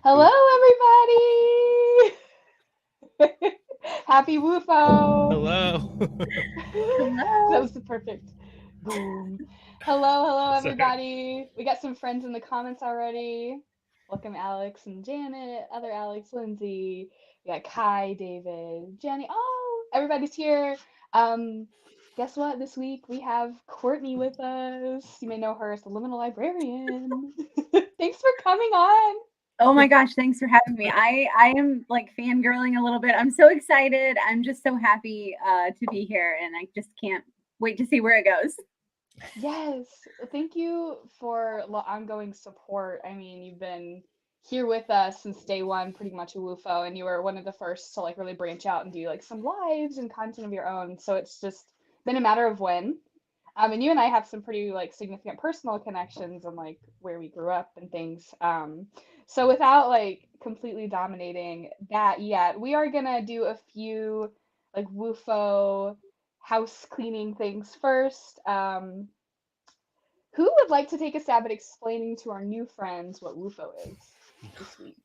Hello, everybody! Happy WUFO! Hello. That Hello. was the perfect boom. Hello, Sorry. everybody. We got some friends in the comments already. Welcome, Alex and Janet, other Alex, Lindsay. We got Kai, David, Jenny. Oh, everybody's here. Um, guess what? This week we have Courtney with us. You may know her as the Liminal Librarian. Thanks for coming on. Oh my gosh, thanks for having me. I am like fangirling a little bit. I'm so excited. I'm just so happy to be here, and I just can't wait to see where it goes. Yes, thank you for ongoing support. I mean, you've been here with us since day one, pretty much a WUFO, and you were one of the first to like really branch out and do like some lives and content of your own. So it's just been a matter of when. And you and I have some pretty like significant personal connections and like where we grew up and things. So without like completely dominating that yet, we are gonna do a few like WUFO house cleaning things first. Who would like to take a stab at explaining to our new friends what WUFO is this week?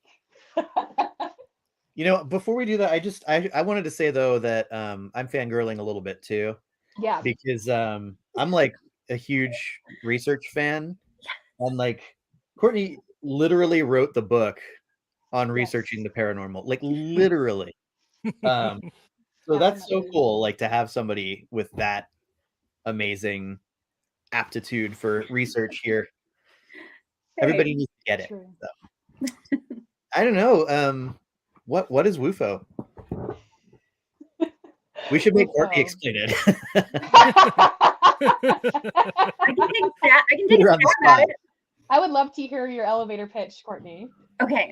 Before we do that, I wanted to say though that I'm fangirling a little bit too Yeah. because I'm like a huge research fan, and like Courtney literally wrote the book on Yes. researching the paranormal, like literally. Um, so that's so Definitely. cool, like to have somebody with that amazing aptitude for research here. Everybody Thanks. needs to get it. True. So. I don't know. What is WUFO? We should make Courtney WUFO. explain it. I can take Put a her on the stab at spot. it. I would love to hear your elevator pitch, Courtney. Okay.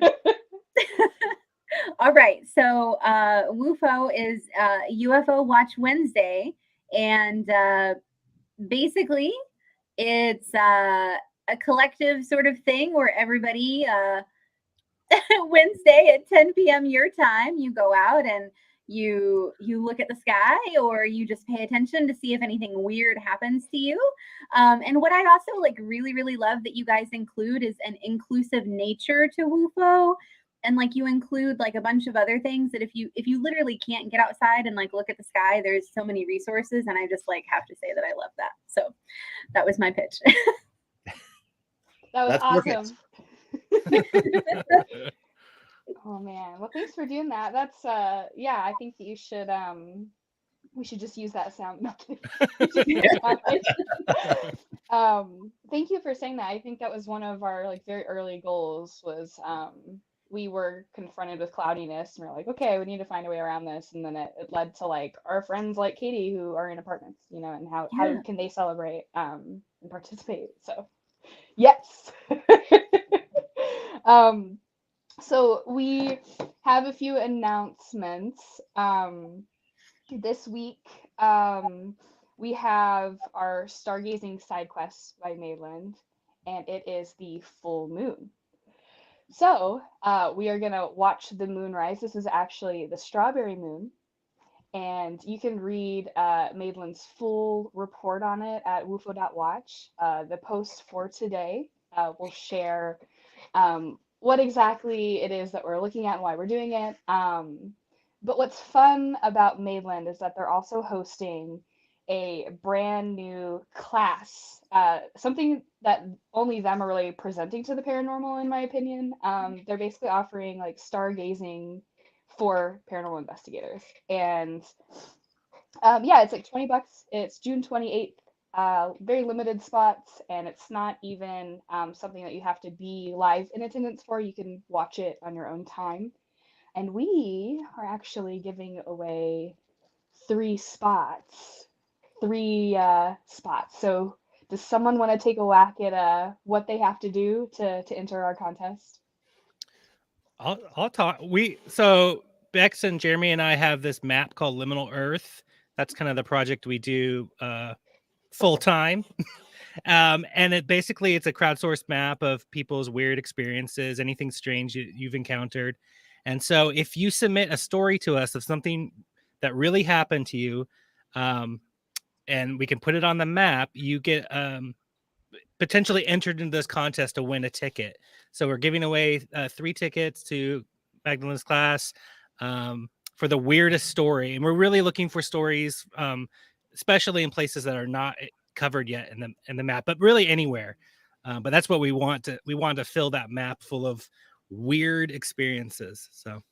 All right. So WUFO is UFO Watch Wednesday, and basically it's a collective sort of thing where everybody Wednesday at 10 p.m. your time, you go out and you look at the sky, or you just pay attention to see if anything weird happens to you. And what I also like really love that you guys include is an inclusive nature to WUFO. And like you include like a bunch of other things that if you literally can't get outside and like look at the sky, there's so many resources, and I just like have to say that I love that. So that was my pitch. That was That's awesome. perfect. Oh man. Well, thanks for doing that. That's yeah, I think that you should we should just use that sound. No kidding. We should use that sound. Thank you for saying that. I think that was one of our like very early goals was we were confronted with cloudiness and we're like, okay, we need to find a way around this. And then it led to like our friends like Katie who are in apartments, you know, and how Yeah. can they celebrate and participate. So yes. um so we have a few announcements. This week, we have our stargazing side quest by Maitland, and it is the full moon. So we are gonna watch the moon rise. This is actually the strawberry moon, and you can read Maitland's full report on it at wufo.watch. The post for today will share what exactly it is that we're looking at and why we're doing it. But what's fun about Maitland is that they're also hosting a brand new class, something that only them are really presenting to the paranormal, in my opinion. They're basically offering like stargazing for paranormal investigators. And yeah, it's like $20. It's June 28th. Very limited spots, and it's not even something that you have to be live in attendance for. You can watch it on your own time. And we are actually giving away three spots. Three spots. So does someone want to take a whack at what they have to do to enter our contest? I'll talk. So Bex and Jeremy and I have this map called Liminal Earth. That's kind of the project we do full time. And it's a crowdsourced map of people's weird experiences, anything strange you've encountered. And so if you submit a story to us of something that really happened to you, and we can put it on the map, you get potentially entered into this contest to win a ticket. So we're giving away 3 tickets to Magdalena's class for the weirdest story, and we're really looking for stories, especially in places that are not covered yet in the map, but really anywhere. But that's what we want to fill that map full of weird experiences. So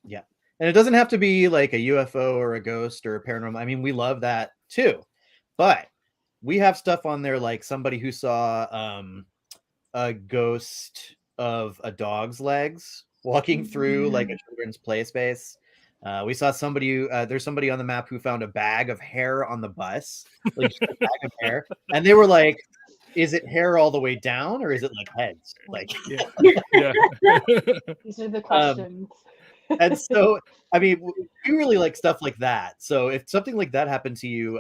yeah, and it doesn't have to be like a UFO or a ghost or a paranormal. I mean, we love that too, but we have stuff on there like somebody who saw a ghost of a dog's legs walking through like a children's play space. We saw somebody. There's somebody on the map who found a bag of hair on the bus, like just a bag of hair, and they were like, "Is it hair all the way down, or is it like heads?" Like, yeah. These are the questions. and so, I mean, we really like stuff like that. So if something like that happened to you,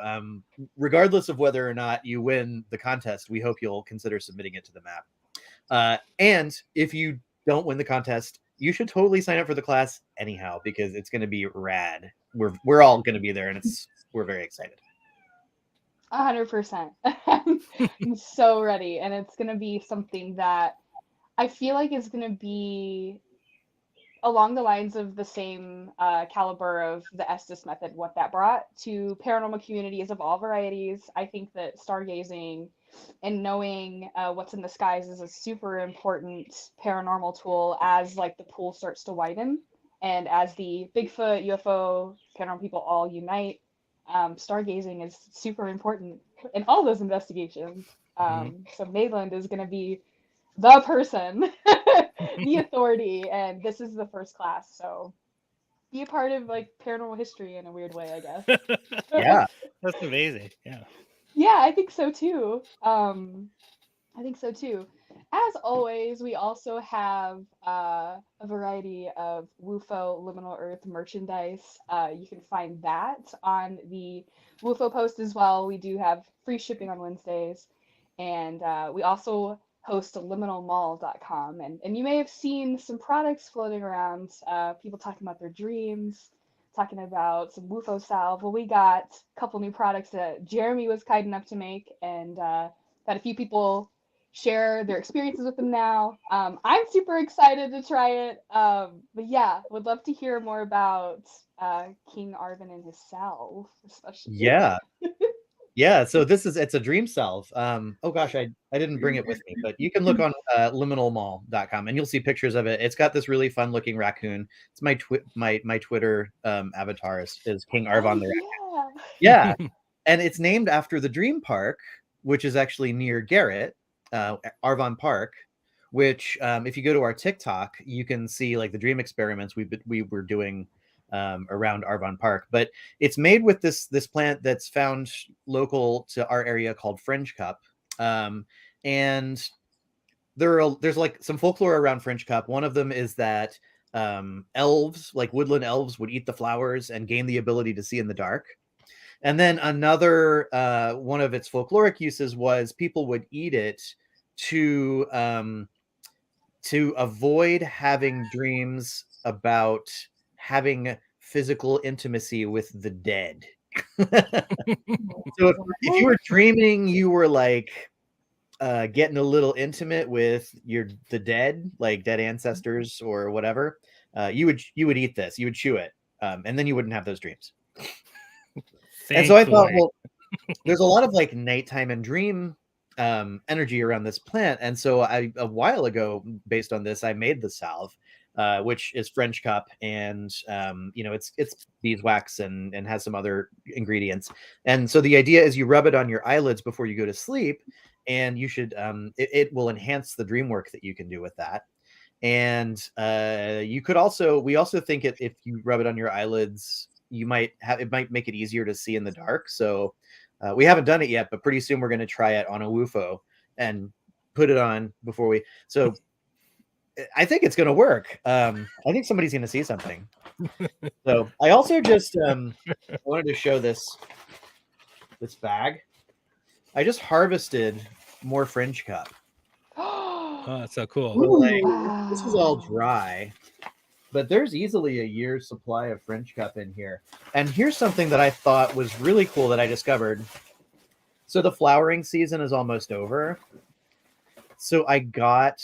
regardless of whether or not you win the contest, we hope you'll consider submitting it to the map. And if you don't win the contest, you should totally sign up for the class anyhow, because it's going to be rad. We're all going to be there, and we're very excited. 100%. I'm so ready, and it's gonna be something that I feel like is gonna be along the lines of the same caliber of the Estes method, what that brought to paranormal communities of all varieties. I think that stargazing and knowing what's in the skies is a super important paranormal tool as like the pool starts to widen and as the Bigfoot, UFO, paranormal people all unite. Stargazing is super important in all those investigations. So Maitland is going to be the person, the authority, and this is the first class. So be a part of like paranormal history in a weird way, I guess. Yeah, That's amazing. Yeah. Yeah, I think so too. As always, we also have a variety of WUFO Liminal Earth merchandise. You can find that on the WUFO post as well. We do have free shipping on Wednesdays. And we also host liminalmall.com. And you may have seen some products floating around, people talking about their dreams, talking about some WUFO salve. Well, we got a couple new products that Jeremy was kind enough to make, and had a few people share their experiences with them now. I'm super excited to try it. But yeah, would love to hear more about King Arvin and his salve, especially. yeah. Yeah, so it's a dream salve. Oh gosh, I didn't bring it with me, but you can look on liminalmall.com and you'll see pictures of it. It's got this really fun looking raccoon. It's my Twitter avatar is King Arvon the Raccoon. Yeah. And it's named after the Dream Park, which is actually near Garrett, Arvon Park, which if you go to our TikTok, you can see like the dream experiments we were doing around Arvon Park. But it's made with this plant that's found local to our area called Fringe Cup. And there's like some folklore around Fringe Cup. One of them is that elves, like woodland elves, would eat the flowers and gain the ability to see in the dark. And then another one of its folkloric uses was people would eat it to avoid having dreams about having physical intimacy with the dead. So if you were dreaming, you were like getting a little intimate with the dead, like dead ancestors or whatever, you would eat this, you would chew it, and then you wouldn't have those dreams. And so I thought, well, there's a lot of like nighttime and dream energy around this plant. And so a while ago, based on this, I made the salve, which is French Cup, and it's beeswax and has some other ingredients. And so the idea is you rub it on your eyelids before you go to sleep, and you should it will enhance the dream work that you can do with that. And we also think if you rub it on your eyelids, it might make it easier to see in the dark. So we haven't done it yet, but pretty soon we're going to try it on a WUFO and put it on before we. So I think it's going to work. I think somebody's going to see something. So I also just wanted to show this bag. I just harvested more Fringe Cup. Oh, that's so cool. So, like, this is all dry, but there's easily a year's supply of Fringe Cup in here. And here's something that I thought was really cool that I discovered. So the flowering season is almost over. So I got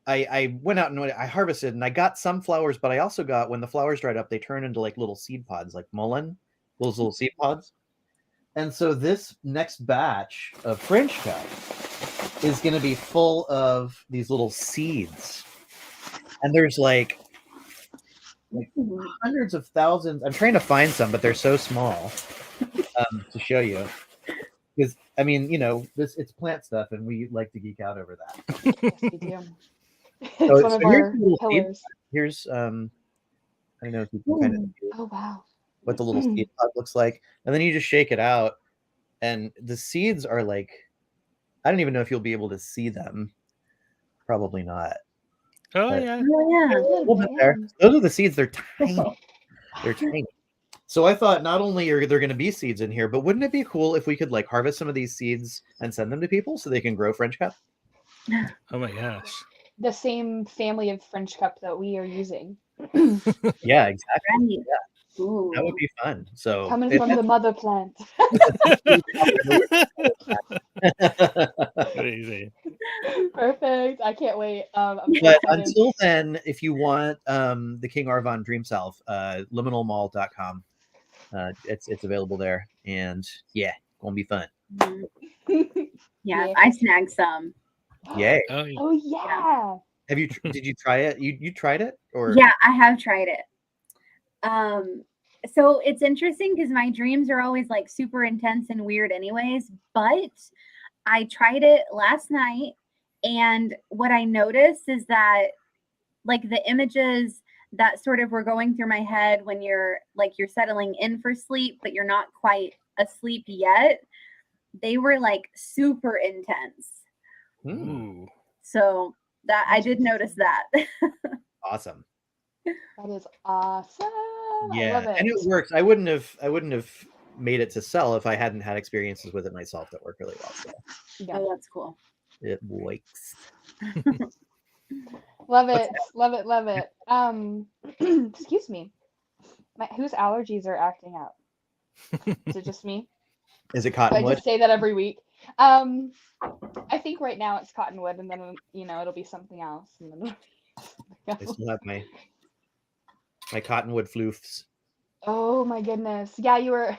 I went out and I harvested and I got some flowers, but I also got, when the flowers dried up, they turn into like little seed pods, like mullein, those little seed pods. And so this next batch of French cup is going to be full of these little seeds. And there's like hundreds of thousands. I'm trying to find some, but they're so small to show you. Because I mean, you know, it's plant stuff, and we like to geek out over that. Yes, we do. It's So, one so of here's our the little seed. pillars. Here's I don't know if you can kind of see Oh wow. what the little seed pod looks like, and then you just shake it out, and the seeds are like, I don't even know if you'll be able to see them. Probably not. Oh But- yeah. Oh yeah. A A little little bit there. bit. Those are the seeds. They're tiny. They're tiny. So I thought not only are there going to be seeds in here, but wouldn't it be cool if we could like harvest some of these seeds and send them to people so they can grow French cup? Oh my gosh. The same family of French cup that we are using. Yeah, exactly. Right. Ooh. That would be fun. So Coming if from the mother plant. Crazy. Perfect. I can't wait. I'm so But excited. until then, if you want the King Arvon Dream Self, liminalmall.com. It's available there. And yeah, gonna be fun. Mhm. Yeah, Yeah. I snagged some. Yay. Oh yeah. Oh yeah. Have you did you try it? You tried it? Or Yeah, I have tried it. So it's interesting because my dreams are always like super intense and weird anyways, but I tried it last night, and what I noticed is that like the images that sort of were going through my head when you're settling in for sleep, but you're not quite asleep yet, they were like super intense. Ooh. So that I did notice that. awesome. That is awesome. I Yeah, love it. and it works. I wouldn't have made it to sell if I hadn't had experiences with it myself that work really well. So Yeah. Oh, that's cool. it works. Love What's it. Love it. Love it. Excuse me. Whose allergies are acting out? Is it just me? Is it Do I cottonwood? just say that every week? I think right now it's cottonwood, and then it'll be something else. And then I still have my cottonwood floofs. Oh my goodness. Yeah, you were.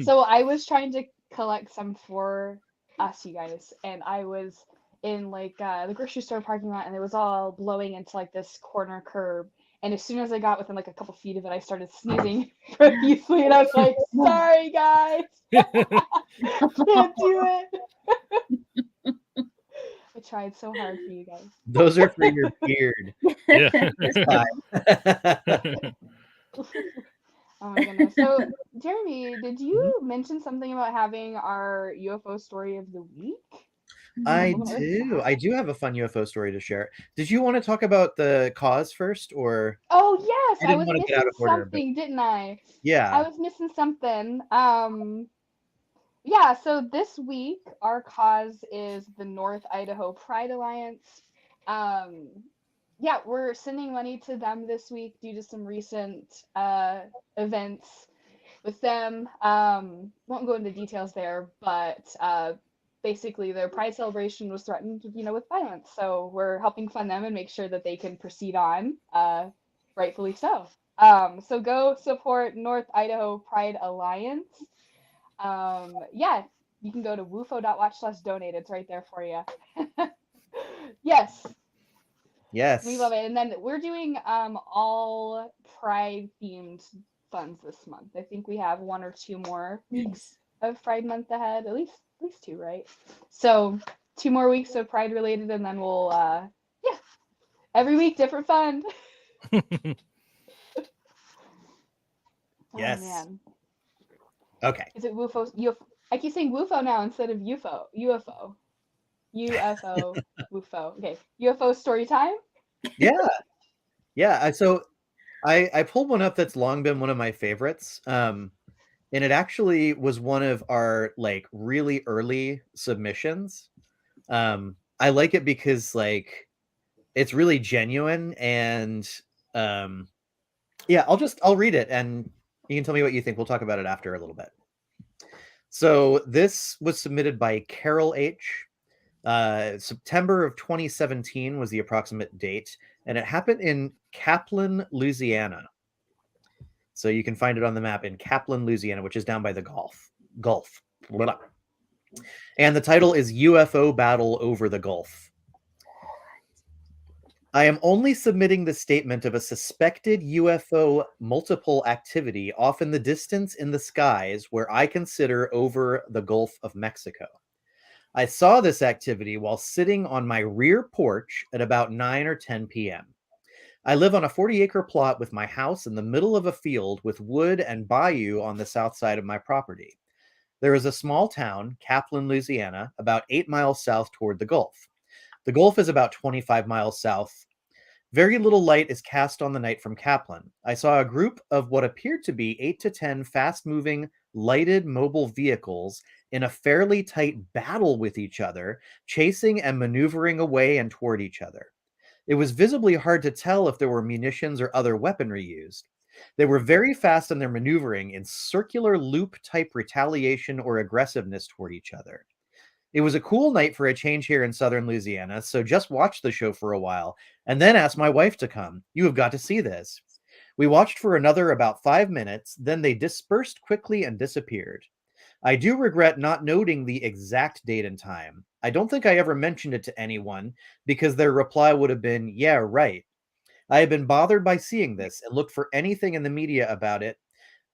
So I was trying to collect some for us, you guys, and I was in like the grocery store parking lot, and it was all blowing into like this corner curb. And as soon as I got within like a couple feet of it, I started sneezing profusely, and I was like, "Sorry, guys, can't do it." I tried so hard for you guys. Those are for your beard. Yeah. Oh my goodness. So, Jeremy, did you mention something about having our UFO story of the week? I Woman Earth do. Star? I do have a fun UFO story to share. Did you want to talk about the cause first, or Oh yes, I I didn't was want to get out missing of order? But something, didn't I? I yeah, was missing something. Yeah, so this week our cause is the North Idaho Pride Alliance. Um, yeah, we're sending money to them this week due to some recent events with them. Won't go into details there, but basically their Pride celebration was threatened, with violence. So we're helping fund them and make sure that they can proceed on, rightfully so. So go support North Idaho Pride Alliance. Yeah, you can go to wufo.watch/donate. It's right there for you. Yes, yes. we love it. And then we're doing all Pride themed funds this month. I think we have 1 or 2 more weeks of Pride month ahead. At least 2, right? So 2 more weeks of Pride related, and then we'll yeah, every week different fund. Yes. Oh man. Okay. Is it WUFO? I keep saying WUFO now instead of UFO. UFO. UFO. WUFO. Okay. UFO story time? Yeah. Yeah. So I pulled one up that's long been one of my favorites. And it actually was one of our like really early submissions. I like it because like it's really genuine, and yeah, I'll read it and you can tell me what you think. We'll talk about it after a little bit. So this was submitted by Carol H. September of 2017 was the approximate date, and it happened in Kaplan, Louisiana. So you can find it on the map in Kaplan, Louisiana, which is down by the Gulf. Blah. And the title is UFO Battle Over the Gulf. I am only submitting the statement of a suspected UFO multiple activity off in the distance in the skies where I consider over the Gulf of Mexico. I saw this activity while sitting on my rear porch at about 9 or 10 p.m. I live on a 40-acre plot with my house in the middle of a field with wood and bayou on the south side of my property. There is a small town, Kaplan, Louisiana, about 8 miles south toward the Gulf. The Gulf is about 25 miles south. Very little light is cast on the night from Kaplan. I saw a group of what appeared to be 8 to 10 fast-moving, lighted mobile vehicles in a fairly tight battle with each other, chasing and maneuvering away and toward each other. It was visibly hard to tell if there were munitions or other weaponry used. They were very fast in their maneuvering in circular loop-type retaliation or aggressiveness toward each other. It was a cool night for a change here in southern Louisiana, so just watched the show for a while, and then asked my wife to come. You have got to see this. We watched for another about 5 minutes, then they dispersed quickly and disappeared. I do regret not noting the exact date and time. I don't think I ever mentioned it to anyone, because their reply would have been, yeah, right. I have been bothered by seeing this and looked for anything in the media about it.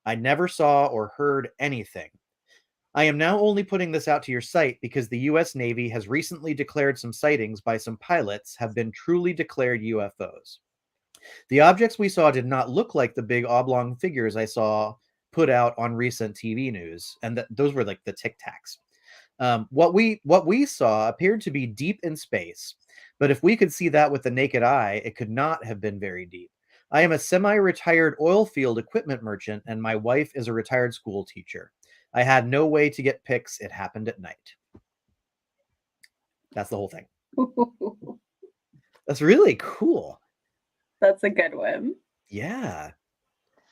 I never saw or heard anything. I am now only putting this out to your site because the US Navy has recently declared some sightings by some pilots have been truly declared UFOs. The objects we saw did not look like the big oblong figures I saw put out on recent TV news, and those were like the Tic Tacs. What we saw appeared to be deep in space, but if we could see that with the naked eye, it could not have been very deep. I am a semi-retired oil field equipment merchant, and my wife is a retired school teacher. I had no way to get pics. It happened at night. That's the whole thing. That's really cool. That's a good one. Yeah.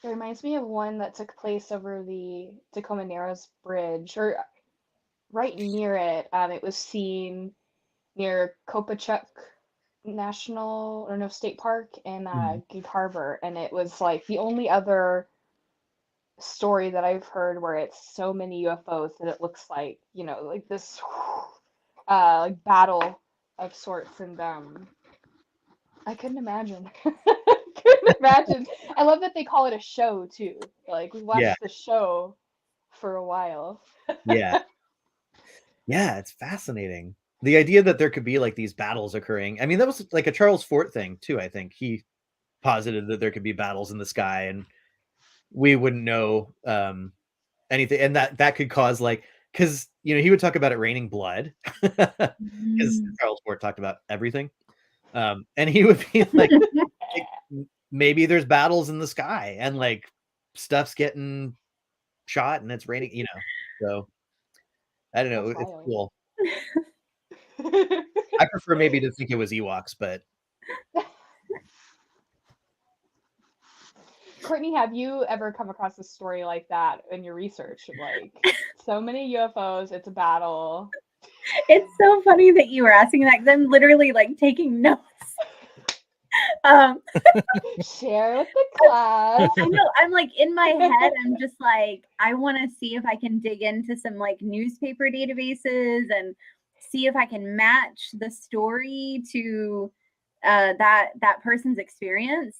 It reminds me of one that took place over the Tacoma Narrows Bridge, or right near it. It was seen near Kopachuk State Park in Gig Harbor, and it was like the only other story that I've heard where it's so many UFOs that it looks like, like this like battle of sorts, and I couldn't imagine. Couldn't imagine. I love that they call it a show too. Like we watched the show for a while. Yeah. Yeah, it's fascinating. The idea that there could be like these battles occurring. I mean, that was like a Charles Fort thing too, I think. He posited that there could be battles in the sky and we wouldn't know anything, and that could cause like, because he would talk about it raining blood because Charles Fort talked about everything, and he would be like maybe there's battles in the sky and like stuff's getting shot and it's raining, so I don't know. That's it's wild. cool. I prefer maybe to think it was Ewoks, but Courtney, have you ever come across a story like that in your research? Like, so many UFOs, it's a battle. It's so funny that you were asking that, because I'm literally like taking notes. Share with the class. I know. I'm like in my head, I'm just like, I want to see if I can dig into some like newspaper databases and see if I can match the story to that person's experience.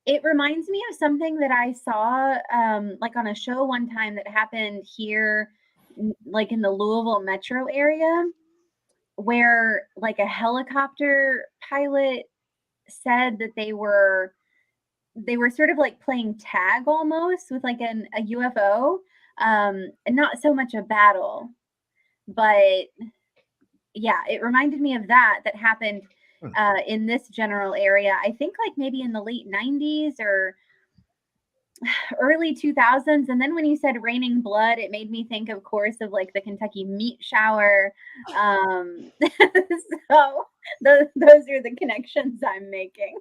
It reminds me of something that I saw like on a show one time that happened here, like in the Louisville metro area, where like a helicopter pilot said that they were sort of like playing tag almost with like a UFO, and not so much a battle, but yeah, it reminded me of that happened in this general area. I think like maybe in the late 90s or early 2000s. And then when you said raining blood, it made me think, of course, of like the Kentucky meat shower. So those are the connections I'm making.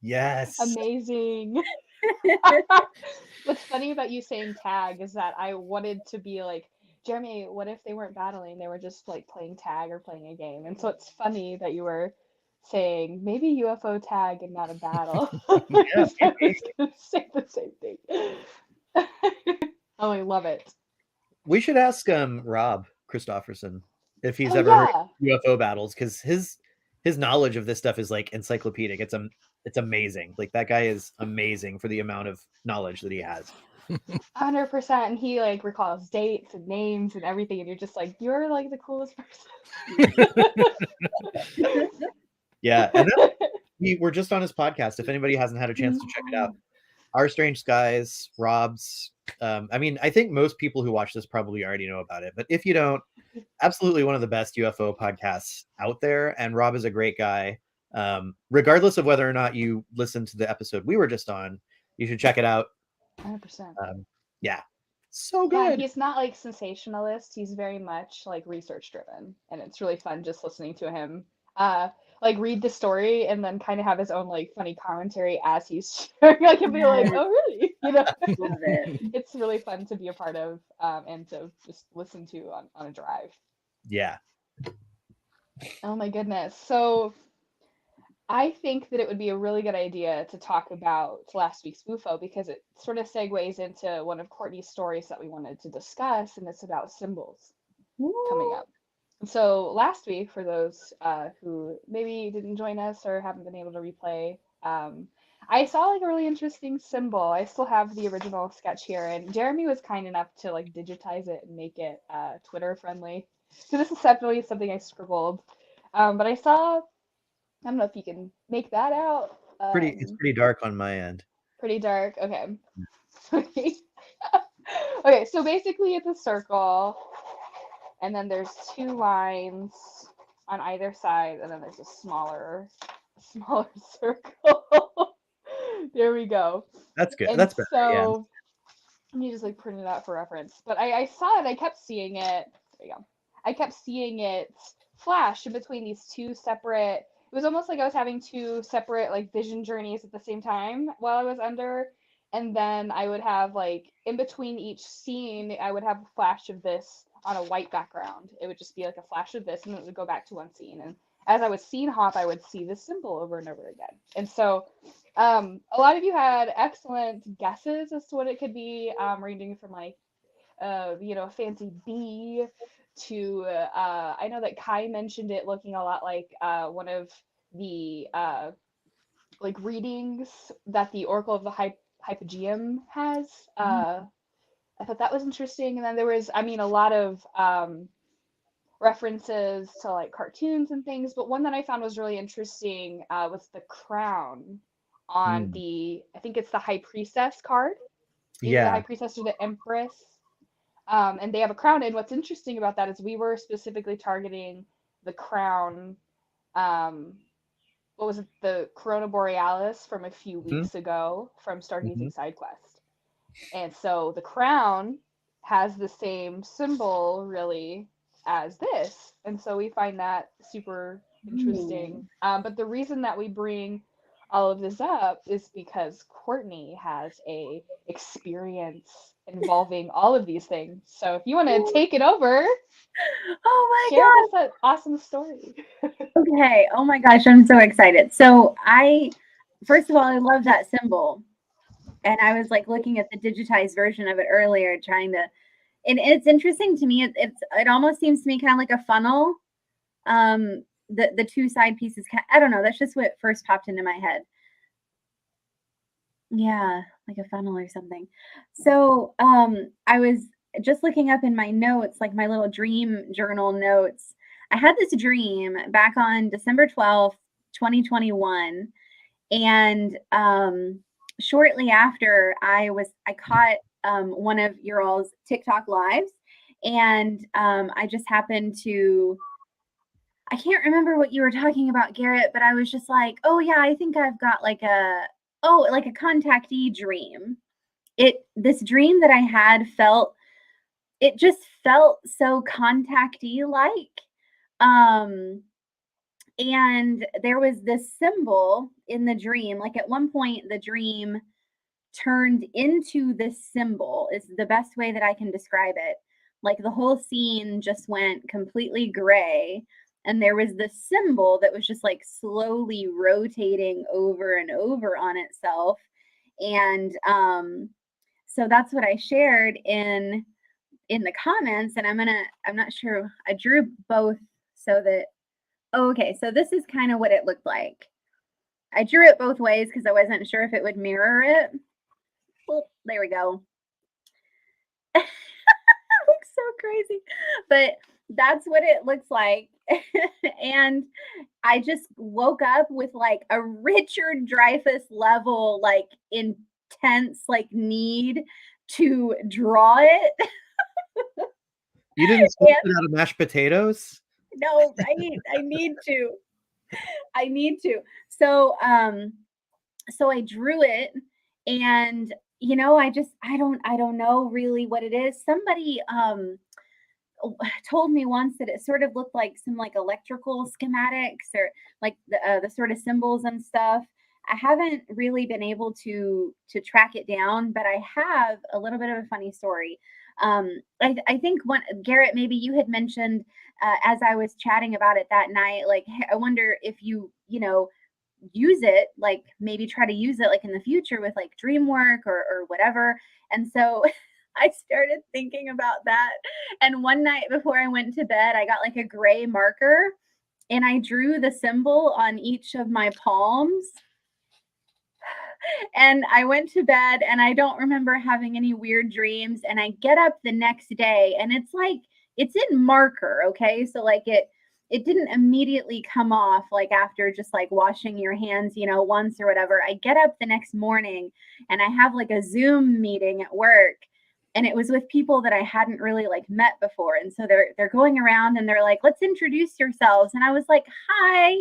yes, Amazing. What's funny about you saying tag is that I wanted to be like, Jeremy, what if they weren't battling? They were just like playing tag or playing a game. And so it's funny that you were saying maybe UFO tag and not a battle. Yeah, I maybe. was gonna say the same thing. Oh, I love it. We should ask Rob Christofferson if he's Oh ever heard yeah. of UFO battles, because his knowledge of this stuff is like encyclopedic. It's amazing. Like that guy is amazing for the amount of knowledge that he has. 100%. And he like recalls dates and names and everything, and you're just like, you're like the coolest person. Yeah, and we're just on his podcast. If anybody hasn't had a chance to check it out, Our Strange Skies, Rob's. I mean, I think most people who watch this probably already know about it, but if you don't, absolutely one of the best UFO podcasts out there. And Rob is a great guy. Regardless of whether or not you listen to the episode we were just on, you should check it out. 100%. Yeah, so Yeah, good. he's not like sensationalist. He's very much like research driven, and it's really fun just listening to him like read the story and then kind of have his own like funny commentary as he's sharing. I can be like, Yes. "Oh, really?" You know. Love it. It's really fun to be a part of and to just listen to on a drive. Yeah. Oh my goodness. So I think that it would be a really good idea to talk about last week's WUFO because it sort of segues into one of Courtney's stories that we wanted to discuss, and it's about symbols coming up. So last week, for those who maybe didn't join us or haven't been able to replay, I saw like a really interesting symbol. I still have the original sketch here, and Jeremy was kind enough to like digitize it and make it Twitter friendly. So this is definitely something I scribbled. But I saw, I don't know if you can make that out. It's pretty dark on my end. Pretty dark. Okay. Okay, so basically it's a circle, and then there's two lines on either side, and then there's a smaller circle. There we go. That's good. And That's better. Yeah. so let me just like print it out for reference. But I saw it, I kept seeing it. There you go. I kept seeing it flash in between these two separate. It was almost like I was having two separate like vision journeys at the same time while I was under. And then I would have like in between each scene, I would have a flash of this on a white background. It would just be like a flash of this, and then it would go back to one scene. And as I would scene hop, I would see this symbol over and over again. And so a lot of you had excellent guesses as to what it could be, ranging from like, fancy bee to, I know that Kai mentioned it looking a lot like one of the like readings that the Oracle of the Hypogeum has. I thought that was interesting. And then there was, I mean, a lot of references to like cartoons and things, but one that I found was really interesting was the crown on the, I think it's the High Priestess card, either the High Priestess or the Empress. And they have a crown. And what's interesting about that is we were specifically targeting the crown. What was it? The Corona Borealis from a few weeks ago from Stargazing Side Quest. And so the crown has the same symbol really as this. And so we find that super interesting. But the reason that we bring all of this up is because Courtney has a experience involving all of these things. So if you want to take it over, oh my share gosh, that awesome story. okay, oh my gosh, I'm so excited. So first of all, I love that symbol, and I was like looking at the digitized version of it earlier, trying to, and it's interesting to me. It almost seems to me kind of like a funnel. The two side pieces, I don't know, that's just what first popped into my head. Yeah, like a funnel or something. So I was just looking up in my notes, like my little dream journal notes. I had this dream back on December 12th, 2021. And shortly after, I caught one of your all's TikTok lives, and I just happened to, I can't remember what you were talking about, Garrett, but I was just like, oh yeah, I think I've got like a contactee dream. This dream that I had just felt so contactee like. And there was this symbol in the dream. Like at one point, the dream turned into this symbol, is the best way that I can describe it. Like the whole scene just went completely gray, and there was this symbol that was just like slowly rotating over and over on itself. And so that's what I shared in the comments. And I'm not sure, I drew both so that, okay, so this is kind of what it looked like. I drew it both ways because I wasn't sure if it would mirror it. Well, there we go. Looks so crazy, but that's what it looks like. And I just woke up with like a Richard Dreyfuss level, like intense, like need to draw it. You didn't scoop it out of mashed potatoes? No, right? I need to. I need to. So so I drew it, and you know, I don't know really what it is. Somebody told me once that it sort of looked like some like electrical schematics, or like the sort of symbols and stuff. I haven't really been able to track it down, but I have a little bit of a funny story. I think one, Garrett, maybe you had mentioned as I was chatting about it that night, like, hey, I wonder if you know, use it, like maybe try to use it like in the future with like dream work or whatever. And so I started thinking about that. And one night before I went to bed, I got like a gray marker and I drew the symbol on each of my palms. And I went to bed and I don't remember having any weird dreams. And I get up the next day and it's like, it's in marker. Okay. So like it didn't immediately come off like after just like washing your hands, you know, once or whatever. I get up the next morning and I have like a Zoom meeting at work, and it was with people that I hadn't really like met before. And so they're going around and they're like, let's introduce yourselves. And I was like, hi,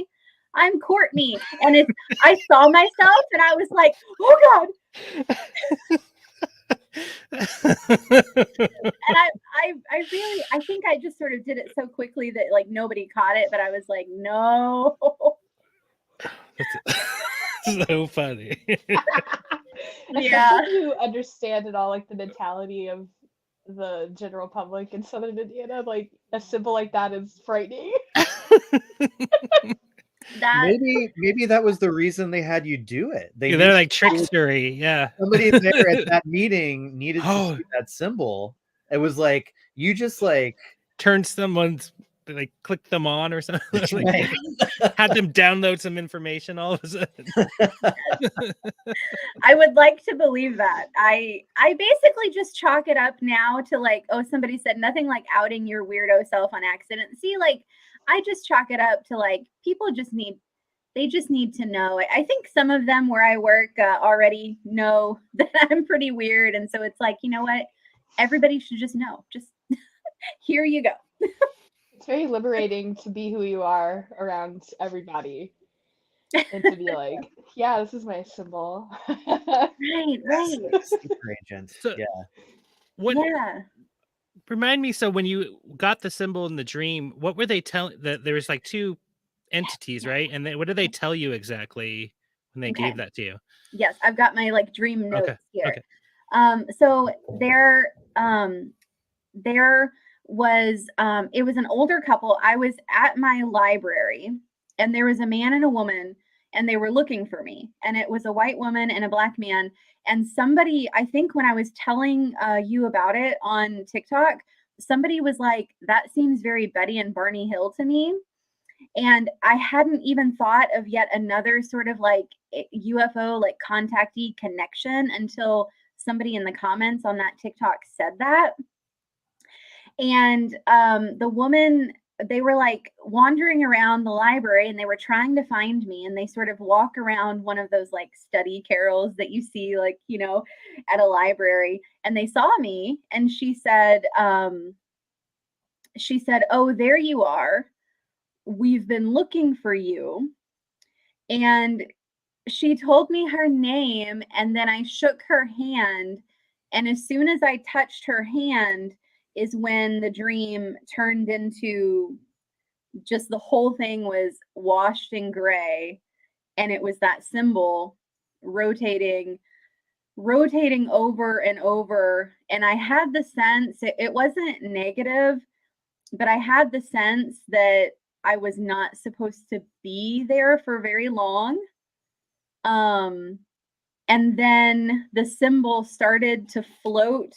I'm Courtney. And I saw myself and I was like, oh God. And I think I just sort of did it so quickly that like nobody caught it, but I was like, no. That's so funny. Yeah. Especially if you understand at all like the mentality of the general public in Southern Indiana, like a symbol like that is frightening. Maybe that was the reason they had you do it. They're like trickstery. Yeah. Somebody there at that meeting needed to see that symbol. It was like you just like turned someone's, like clicked them on or something. Like, had them download some information all of a sudden. I would like to believe that. I basically just chalk it up now to like, oh, somebody said nothing like outing your weirdo self on accident. See, like I just chalk it up to like people just need to know. I think some of them where I work already know that I'm pretty weird, and so it's like, you know what, everybody should just know. Just here you go. It's very liberating to be who you are around everybody and to be like, yeah, this is my symbol. Right. Super agent. So, yeah. Remind me, so when you got the symbol in the dream, what were they telling? That there was like two entities, right? And what did they tell you exactly when they gave that to you? Yes, I've got my like dream notes here. Okay. So there was it was an older couple. I was at my library and there was a man and a woman and they were looking for me, and it was a white woman and a black man. And somebody, I think when I was telling you about it on TikTok, somebody was like, that seems very Betty and Barney Hill to me. And I hadn't even thought of yet another sort of like UFO, like contactee connection until somebody in the comments on that TikTok said that. And the woman, they were like wandering around the library and they were trying to find me, and they sort of walk around one of those like study carrels that you see like, you know, at a library, and they saw me, and she said, oh, there you are. We've been looking for you. And she told me her name, and then I shook her hand. And as soon as I touched her hand is when the dream turned into just the whole thing was washed in gray. And it was that symbol rotating rotating over and over. And I had the sense, it wasn't negative, but I had the sense that I was not supposed to be there for very long. And then the symbol started to float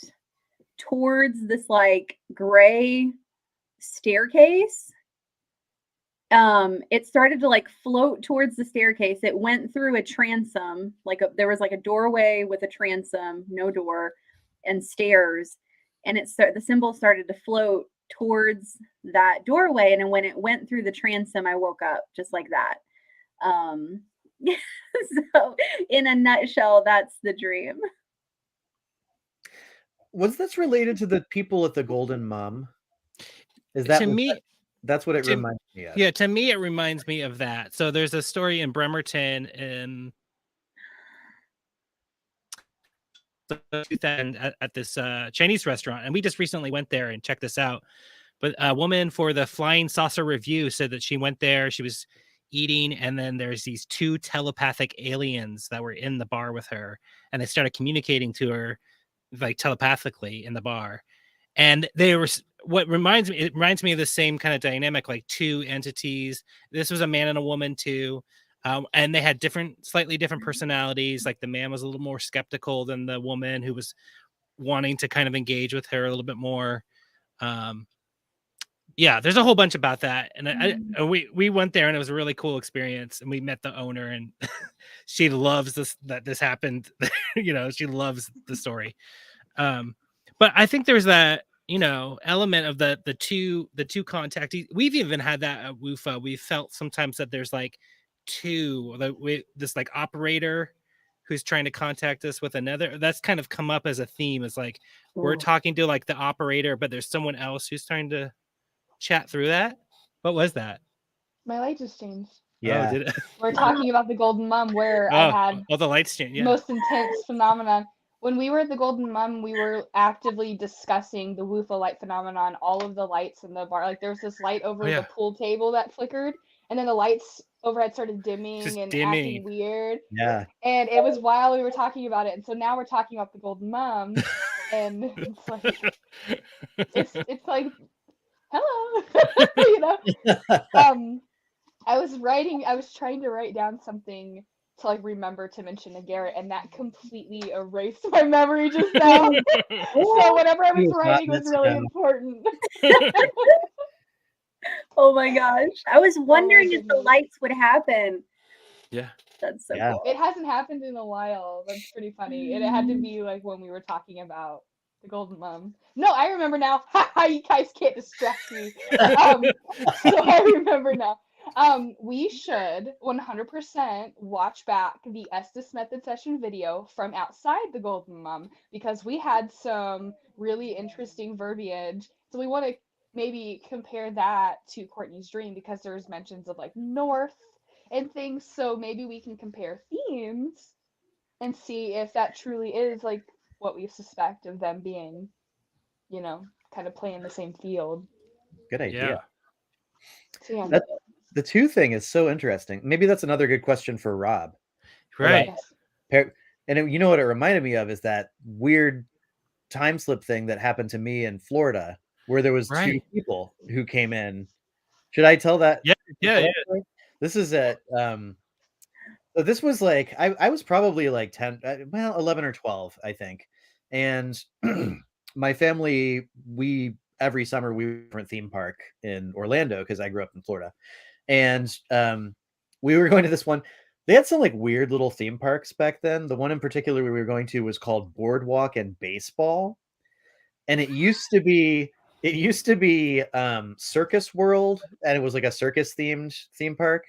towards this like gray staircase. It started to like float towards the staircase. It went through a transom, there was like a doorway with a transom, no door, and stairs. And the symbol started to float towards that doorway. And when it went through the transom, I woke up just like that. So in a nutshell, that's the dream. Was this related to the people at the Golden Mum? Is that To me, that's what it to- reminds me of? yeah, to me it reminds me of that. So there's a story in Bremerton in at this Chinese restaurant, and we just recently went there and checked this out. But a woman for the Flying Saucer Review said that she went there, she was eating, and then there's these two telepathic aliens that were in the bar with her, and they started communicating to her like telepathically in the bar. And they were it reminds me of the same kind of dynamic, like two entities. This was a man and a woman too. And they had slightly different personalities. Like the man was a little more skeptical than the woman, who was wanting to kind of engage with her a little bit more. Yeah, there's a whole bunch about that. And we went there, and it was a really cool experience. And we met the owner, and she loves this happened. She loves the story. But I think there's that, element of the two contactees. We've even had that at WUFO. We felt sometimes that there's like this like operator who's trying to contact us with another. That's kind of come up as a theme. It's like we're talking to like the operator, but there's someone else who's trying to chat through that. What was that? My light just changed. Yeah. Oh, did it? We're talking about the Golden Mum, where I had the lights change. Yeah. most intense phenomenon. When we were at the Golden Mum, we were actively discussing the WUFO light phenomenon, all of the lights in the bar. Like there was this light over the pool table that flickered, and then the lights overhead started dimming acting weird. Yeah. And it was while we were talking about it. And so now we're talking about the Golden Mum, and it's like hello. I was trying to write down something to like remember to mention to Garrett, and that completely erased my memory just now. So whatever I was writing was really important. Oh my gosh. I was wondering if the lights would happen. Yeah. That's so cool. It hasn't happened in a while. That's pretty funny. And it had to be like when we were talking about the Golden Mum. No, I remember now. You guys can't distract me. So I remember now. We should 100% watch back the Estes Method Session video from outside the Golden Mum, because we had some really interesting verbiage. So we want to maybe compare that to Courtney's dream, because there's mentions of like north and things. So maybe we can compare themes and see if that truly is like what we suspect of them being, kind of playing the same field. Good idea. So, yeah. The two thing is so interesting. Maybe that's another good question for Rob. Right. And you know what it reminded me of is that weird time slip thing that happened to me in Florida, where there was two people who came in. Should I tell that? Yeah. This is at so this was like I was probably like 10, 11 or 12, I think. And my family, every summer we went to a different theme park in Orlando, because I grew up in Florida. And we were going to this one. They had some like weird little theme parks back then. The one in particular we were going to was called Boardwalk and Baseball. And it used to be Circus World, and it was like a circus themed theme park.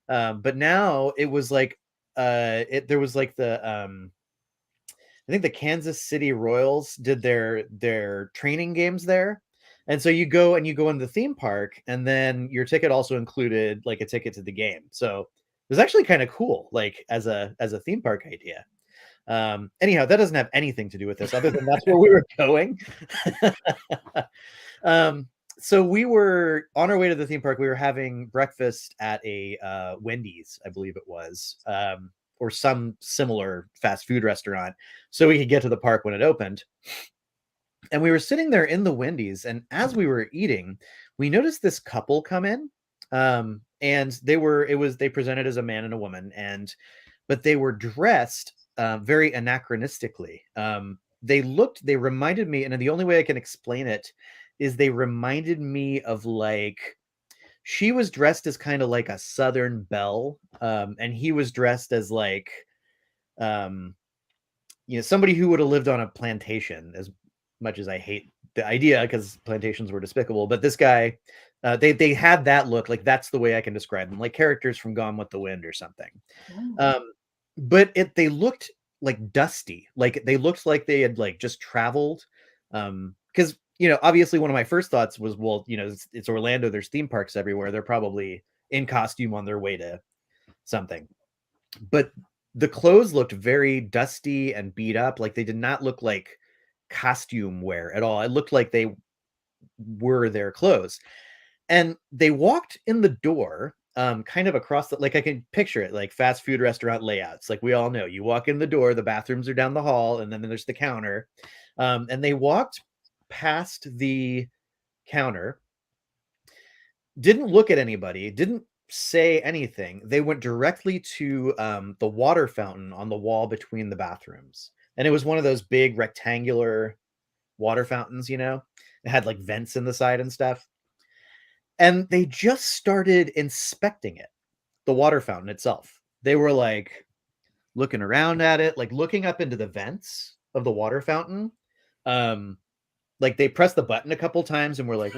But now it was like there was like the I think the Kansas City Royals did their training games there. And so you go into the theme park, and then your ticket also included like a ticket to the game. So it was actually kind of cool, like as a theme park idea. Anyhow, that doesn't have anything to do with this, other than that's where we were going. So we were on our way to the theme park. We were having breakfast at a Wendy's, I believe it was, or some similar fast food restaurant so we could get to the park when it opened. And we were sitting there in the Wendy's, and as we were eating, we noticed this couple come in. And they presented as a man and a woman, but they were dressed very anachronistically. They reminded me, and the only way I can explain it is they reminded me of, like, she was dressed as kind of like a Southern belle, and he was dressed as like, somebody who would have lived on a plantation. As much as I hate the idea, because plantations were despicable, but this guy, they had that look. Like, that's the way I can describe them, like characters from Gone with the Wind or something. But they looked like dusty, like they looked like they had like just traveled. Because obviously one of my first thoughts was, well, it's Orlando, there's theme parks everywhere, they're probably in costume on their way to something. But the clothes looked very dusty and beat up. Like, they did not look like costume wear at all. It looked like they were their clothes. And they walked in the door, kind of across the, like, I can picture it like fast food restaurant layouts. Like, we all know, you walk in the door, the bathrooms are down the hall, and then there's the counter. And they walked past the counter, didn't look at anybody, didn't say anything. They went directly to the water fountain on the wall between the bathrooms. And it was one of those big rectangular water fountains, it had like vents in the side and stuff. And they just started inspecting it, the water fountain itself. They were like looking around at it, like looking up into the vents of the water fountain. Like, they pressed the button a couple times and were like,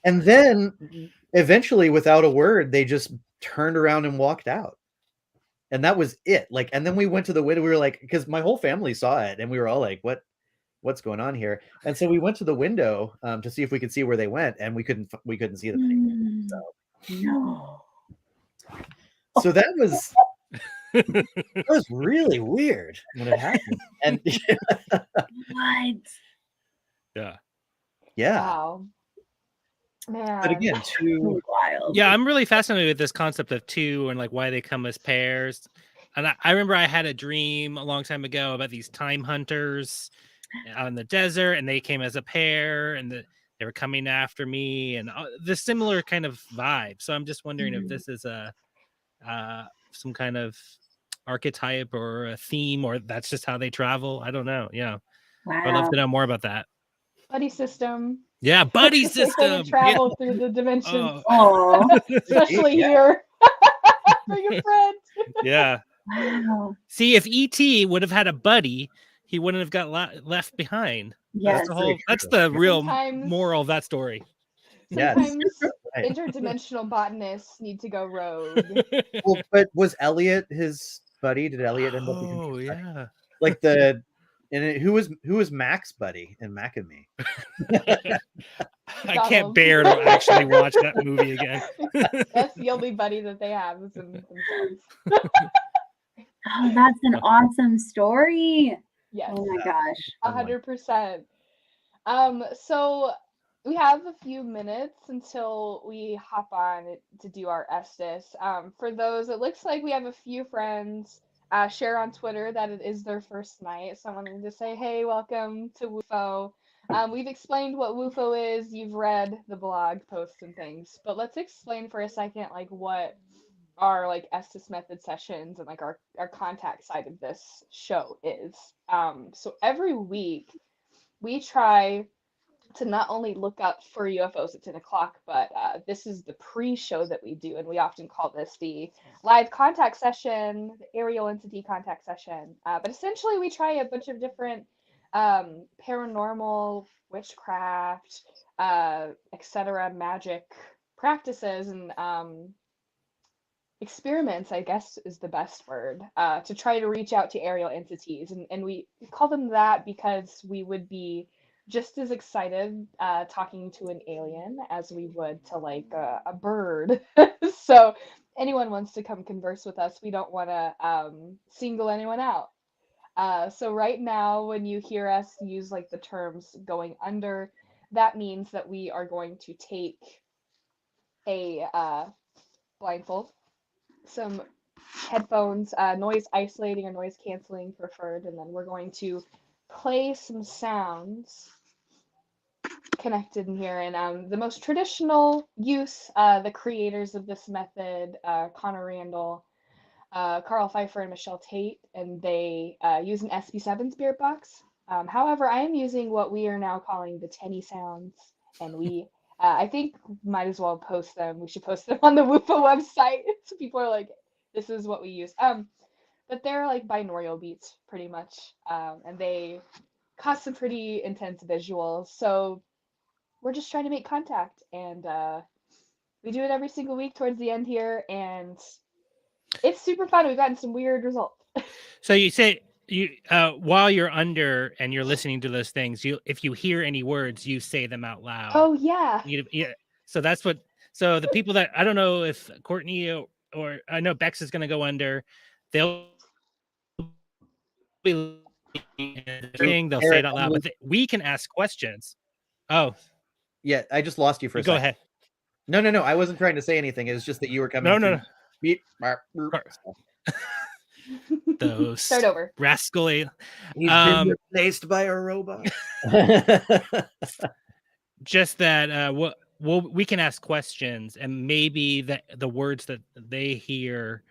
and then eventually, without a word, they just turned around and walked out. And that was it. Like, and then we went to the window. We were like, because my whole family saw it, and we were all like, what's going on here? And so we went to the window to see if we could see where they went, and we couldn't see them anymore. No. So that was really weird when it happened. And What? Yeah. Wow. Man. But again, too wild. Yeah, I'm really fascinated with this concept of two and like why they come as pairs. And I remember I had a dream a long time ago about these time hunters out in the desert, and they came as a pair, and they were coming after me, and the similar kind of vibe. So I'm just wondering if this is some kind of archetype or a theme, or that's just how they travel. I don't know. Yeah. Wow. I'd love to know more about that. Buddy system. Yeah, buddy system. Travel through the dimensions. Oh. Especially here. Bring a friend. Yeah. Wow. See, if E.T. would have had a buddy, he wouldn't have got left behind. Yes. That's the real Sometimes- moral of that story. Sometimes Right. interdimensional botanists need to go rogue. Well, but was Elliot his buddy? Did Elliot end up becoming Oh, his buddy? yeah. Like who was Mac's buddy in Mac and Me? I can't bear to actually watch that movie again. That's the only buddy that they have is themselves. Oh, that's an awesome story. Yes. Oh my gosh. 100%. So we have a few minutes until we hop on to do our Estes. For those, it looks like we have a few friends share on Twitter that it is their first night. So I wanted to say, hey, welcome to WUFO. We've explained what WUFO is. You've read the blog posts and things, but let's explain for a second, like, what our like Estes method sessions and like our contact side of this show is. So every week we try to not only look up for UFOs at 10 o'clock, but this is the pre-show that we do, and we often call this the live contact session, the aerial entity contact session. But essentially we try a bunch of different paranormal, witchcraft, etc., magic practices and experiments, I guess is the best word, to try to reach out to aerial entities. And we call them that because we would be just as excited talking to an alien as we would to like a bird. So anyone wants to come converse with us, we don't want to single anyone out. So right now, when you hear us use like the terms going under, that means that we are going to take a blindfold, some headphones, noise isolating or noise canceling preferred, and then we're going to play some sounds connected in here. And the most traditional use, the creators of this method, Connor Randall, Carl Pfeiffer, and Michelle Tate, and they use an SB7 spirit box. However, I am using what we are now calling the Tenny sounds, and we, I think, might as well post them. We should post them on the WUFO website, so people are like, this is what we use. But they're like binaural beats, pretty much, and they cause some pretty intense visuals. So we're just trying to make contact, and we do it every single week towards the end here, and it's super fun. We've gotten some weird results. So you say you while you're under and you're listening to those things, if you hear any words, you say them out loud. Oh yeah. Yeah. So that's what. So the people that I don't know if Courtney or I know Bex is going to go under, they'll be they'll say it out loud, but we can ask questions. Oh yeah, I just lost you for a go second. ahead. No, I wasn't trying to say anything. It was just that you were coming. No. Beep, Those Start over. rascally. He's been replaced by a robot. Just that we can ask questions, and maybe the words that they hear,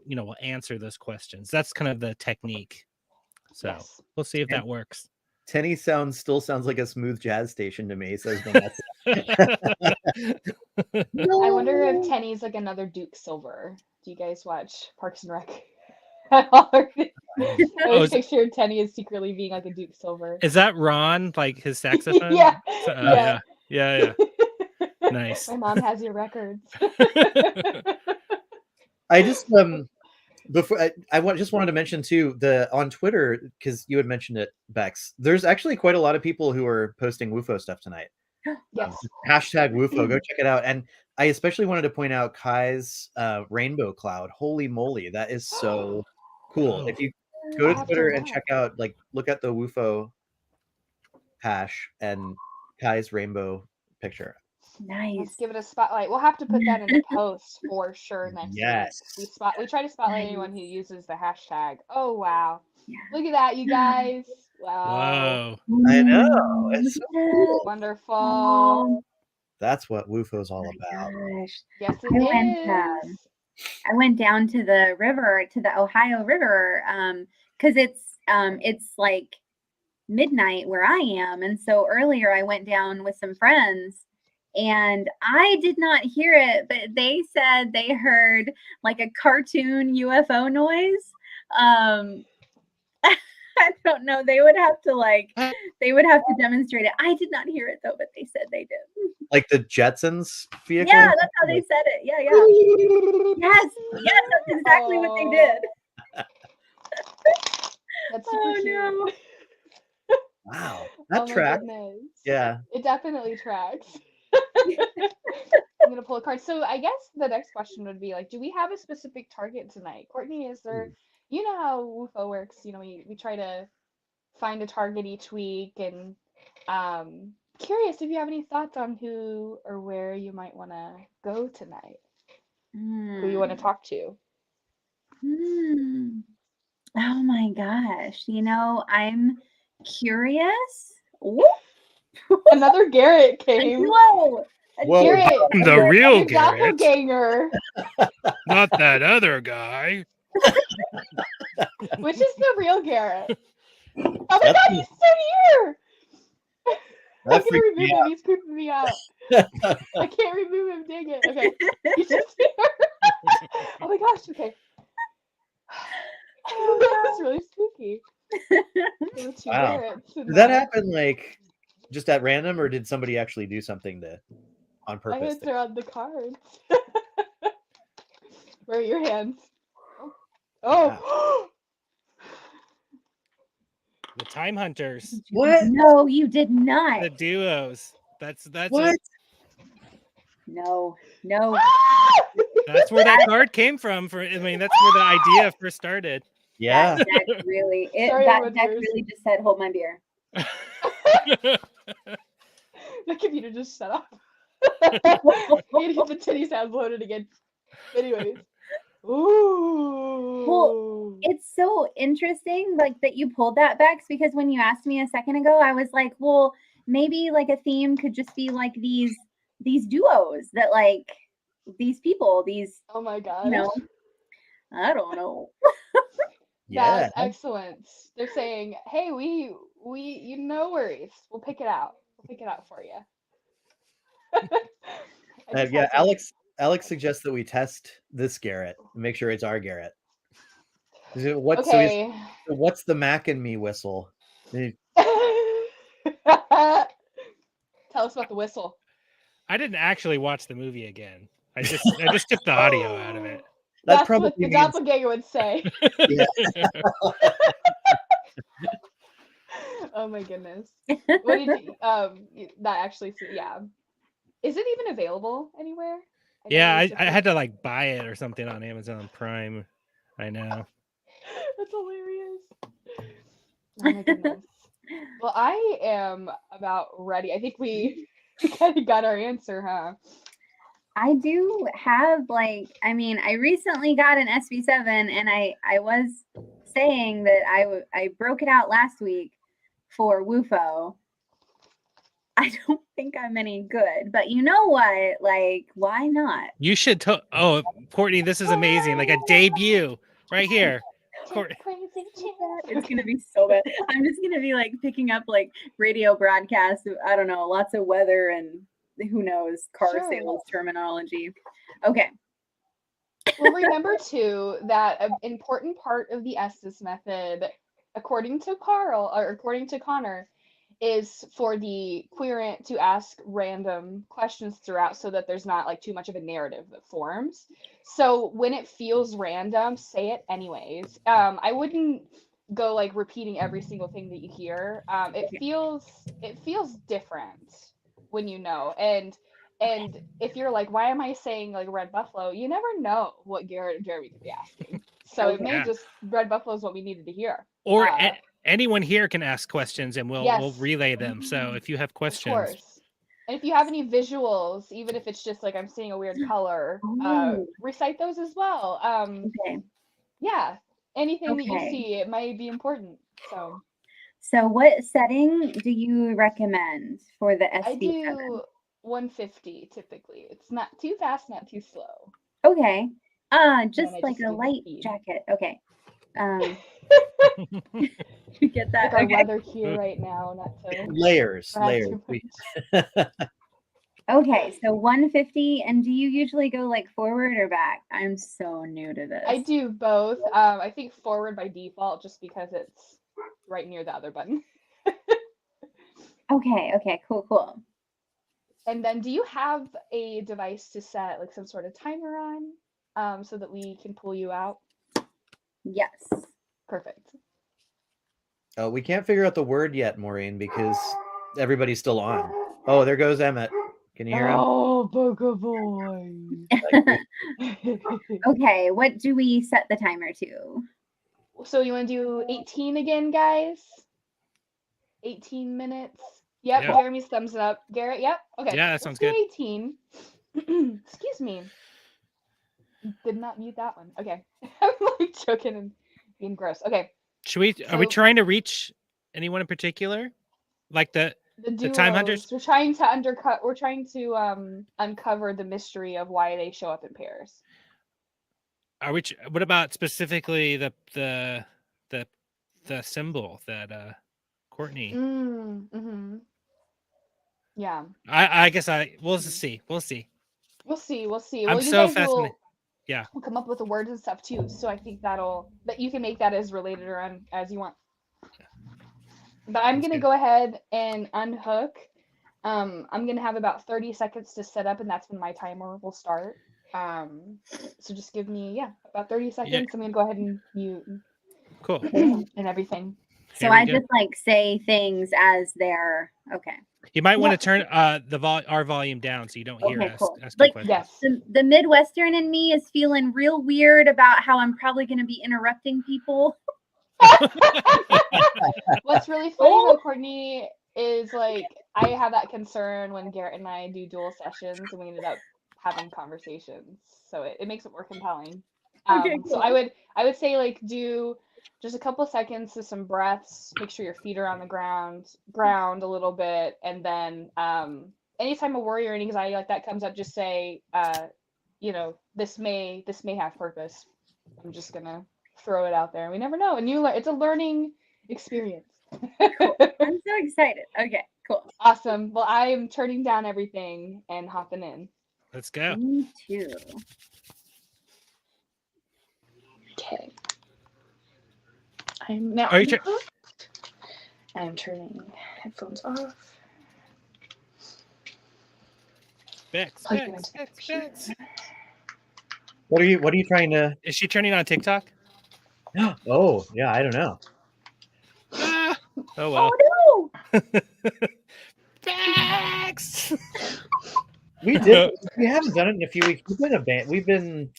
will answer those questions. That's kind of the technique. So Yes. we'll see if that works. Tenny still sounds like a smooth jazz station to me. Says I wonder if Tenny's like another Duke Silver. Do you guys watch Parks and Rec? I always picture Tenny as secretly being like a Duke Silver. Is that Ron, like his saxophone? Yeah. Nice. My mom has your records. I just before I just wanted to mention too, on Twitter, because you had mentioned it, Bex, there's actually quite a lot of people who are posting WUFO stuff tonight. Yes. Hashtag WUFO, go check it out. And I especially wanted to point out Kai's rainbow cloud. Holy moly, that is so cool. If you go to Twitter and check out, look at the WUFO hash and Kai's rainbow picture. Nice. Let's give it a spotlight. We'll have to put that in the post for sure next week. We try to spotlight anyone who uses the hashtag. Oh wow. Yeah. Look at that, you guys. Wow. I know. It's so cool. Wonderful. That's what WUFO is all about. Gosh. Yes, it is. I went down to the river, to the Ohio River, because it's like midnight where I am. And so earlier I went down with some friends and I did not hear it, but they said they heard like a cartoon UFO noise. I don't know. They would have to demonstrate it. I did not hear it though, but they said they did. Like the Jetsons vehicle? Yeah, that's how they said it. Yeah. Yes, that's exactly what they did. That's super cute. Wow. That tracks. Yeah. It definitely tracks. I'm gonna pull a card. So I guess the next question would be like, do we have a specific target tonight? Courtney, is there you know how WUFO works, we try to find a target each week, and curious if you have any thoughts on who or where you might want to go tonight. Who you want to talk to. Oh my gosh. I'm curious. Another Garrett came. Whoa. Garrett, the real Garrett. Doppelganger. Not that other guy. Which is the real Garrett? Oh my god, he's still here! I can't remove him, he's creeping me out. I can't remove him, dang it. Okay. He's just here. Oh my gosh, okay. That's really spooky. Wow. Did that happen just at random, or did somebody actually do something on purpose? My hands are on the cards. Where are your hands? Oh. Wow. The Time Hunters. What? No, you did not. The duos. That's what? No. That's where that card came from. That's where the idea first started. Yeah. That deck really just said, hold my beer. My computer just shut off. I'm gonna get the titty sounds loaded again. Anyways. Ooh. It's so interesting, like that you pulled that, Bex, because when you asked me a second ago, I was like, well, maybe like a theme could just be like these duos that like these people, these, Oh my gosh. you know, I don't know. Yeah. That's excellent. They're saying, "Hey, we, no worries. We'll pick it out. We'll pick it out for you." I just Yeah, had some- Alex suggests that we test this Garrett and make sure it's our Garrett. What's Okay. what's the Mac and me whistle? Tell us about the whistle. I didn't actually watch the movie again. I just took the audio out of it. That That's probably what the means doppelganger would say. yeah. Oh my goodness. What did you that actually yeah. Is it even available anywhere? I know Yeah, there's I different- had to like buy it or something on Amazon Prime. I know. That's hilarious. Oh my goodness. Well, I am about ready. I think we kind of got our answer, huh? I do have like, I mean, I recently got an SB7 and I was saying that I broke it out last week for WUFO. I don't think I'm any good, but you know what? Like, why not? You should. Oh, Courtney, this is amazing! Like a debut right here. Courtney. Crazy It's gonna be so bad. I'm just gonna be like picking up like radio broadcasts. I don't know, lots of weather and who knows car Sure. sales terminology. Okay. Well, remember too that an important part of the Estes method, according to Carl or according to Connor, is for the querent to ask random questions throughout so that there's not like too much of a narrative that forms. So when it feels random, say it anyways. I wouldn't go like repeating every single thing that you hear. It feels different when you know. And if you're like, why am I saying like red buffalo? You never know what Garrett and Jeremy could be asking. So it may Yeah. just red buffalo is what we needed to hear. Or anyone here can ask questions and we'll Yes. relay them. So if you have Of questions, course. And if you have any visuals, even if it's just like I'm seeing a weird color, Oh. recite those as well. Okay. Yeah, anything that you Okay. see, it might be important. So what setting do you recommend for the I SB7? do 150 typically. It's not too fast, not too slow. Okay. Just I like just a do the light speed. jacket. Okay. You get that? Like our Okay. weather here right now, not to layers. brag too much. Okay, so 150, and do you usually go like forward or back? I'm so new to this. I do both. I think forward by default just because it's right near the other button. Okay, cool. And then do you have a device to set like some sort of timer on so that we can pull you out? Yes. Perfect. We can't figure out the word yet, Maureen, because everybody's still on. Oh, there goes Emmett. Can you hear him? Oh, Booga Boy. Okay, what do we set the timer to? So you want to do 18 again, guys? 18 minutes. Yep, Yeah. Jeremy's thumbs up. Garrett, yep. Okay. Yeah, that let's sounds do good. 18. Excuse me. Did not mute that one. Okay. I'm like choking and being gross. Okay. Are we So- trying to reach anyone in particular? Like the The time hunters? We're trying to we're trying to uncover the mystery of why they show up in pairs. Are we? What about specifically the symbol that Courtney? Mm-hmm. Yeah. I guess we'll just see. We'll see. We'll see. I'm Well, you so guys fascinated. will come up with the words and stuff too. So I think that you can make that as related or as you want. But I'm Sounds gonna good. go ahead and unhook. I'm gonna have about 30 seconds to set up, and that's when my timer will start. So just give me about 30 seconds. I'm gonna go ahead and mute Cool. and everything. So Here we I go. just like say things as they're okay. You might want Yeah. to turn our volume down so you don't hear Okay, us cool. asking Like, questions. Yes. The Midwestern in me is feeling real weird about how I'm probably going to be interrupting people. What's really funny though, Courtney, is like I have that concern when Garrett and I do dual sessions and we ended up having conversations. So it makes it more compelling. Okay, So cool. I would say like do just a couple seconds to some breaths. Make sure your feet are on the ground a little bit, and then anytime a worry or an anxiety like that comes up, just say, you know, this may have purpose. I'm just gonna throw it out there. We never know, and it's a learning experience. Cool. I'm so excited. Okay, cool. Awesome. Well, I am turning down everything and hopping in. Let's go. Me too. Okay. I'm now. Are you I'm turning headphones off. Bex, Plug them Bex, into the Bex, computer. Bex. What are you trying to? Is she turning on TikTok? Oh, yeah, I don't know. Ah, oh well. Oh no! Bex. We did. We haven't done it in a few weeks. We've been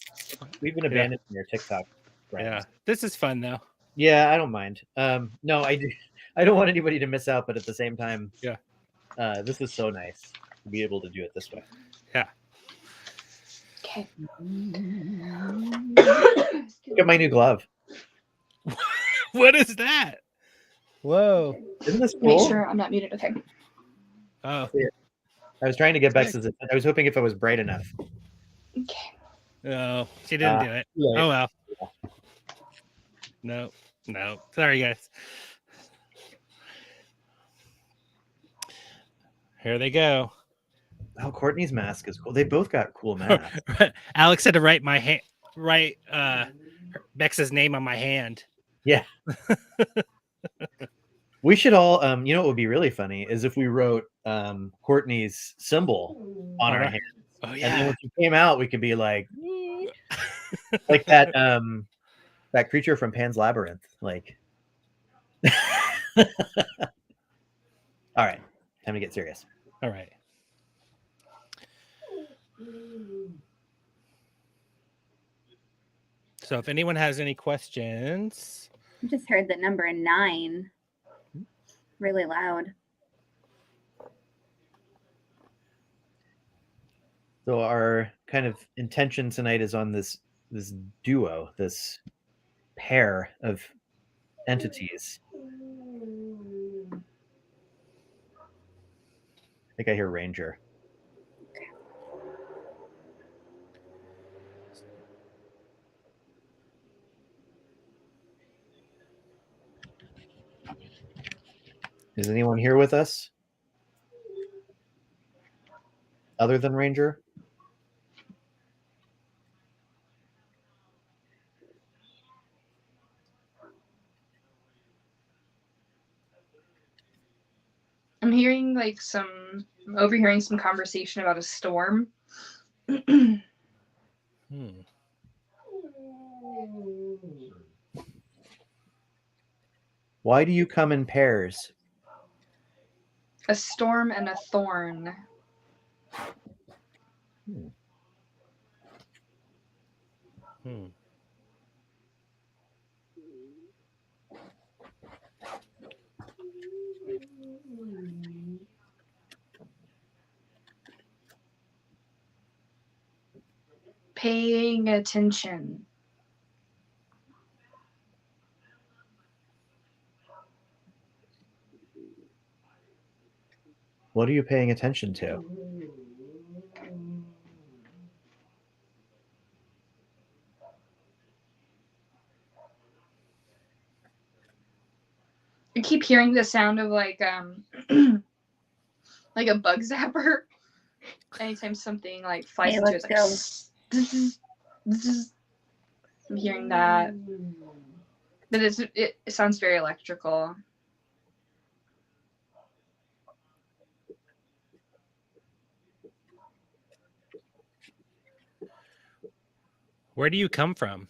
Yeah. abandoning your TikTok friends. Yeah. This is fun though. Yeah, I don't mind. No, I do. I don't want anybody to miss out, but at the same time, Yeah. This is so nice to be able to do it this way. Yeah. Okay. Look at my new glove. What is that? Whoa. Isn't this Make cool? sure I'm not muted. Okay. Oh. I was trying to get Bex's. I was hoping if I was bright enough. Okay. No, she didn't do it. Yeah. Oh well. No. Sorry, guys. Here they go. Oh, Courtney's mask is cool. They both got cool masks. Alex had to write Bex's name on my hand. Yeah. We should all. You know what would be really funny is if we wrote Courtney's symbol on our hands. Oh And then yeah. when she came out, we could be like like that that creature from Pan's Labyrinth. Like all right, time to get serious. All right. So if anyone has any questions. I just heard the number 9 really loud. So our kind of intention tonight is on this duo, this pair of entities. I think I hear Ranger. Is anyone here with us other than Ranger? I'm hearing like overhearing some conversation about a storm. Why do you come in pairs? A storm and a thorn. Paying attention. What are you paying attention to? I keep hearing the sound of like like a bug zapper. Anytime something like flies into it, it's like I'm hearing that. But it sounds very electrical. Where do you come from?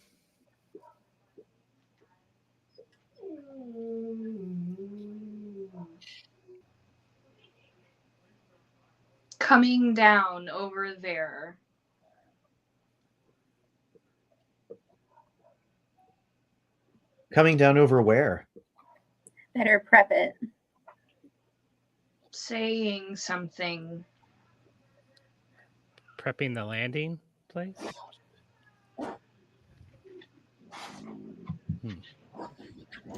Coming down over there. Coming down over where? Better prep it. Saying something. Prepping the landing place?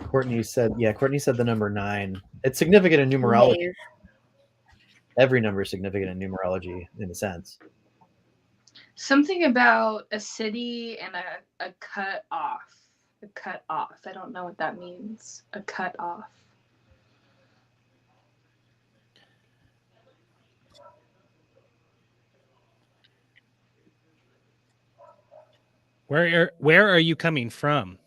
Courtney said the number 9. It's significant in numerology. Wave. Every number is significant in numerology, in a sense. Something about a city and a cut off. A cut off. I don't know what that means. A cut off. Where are you coming from?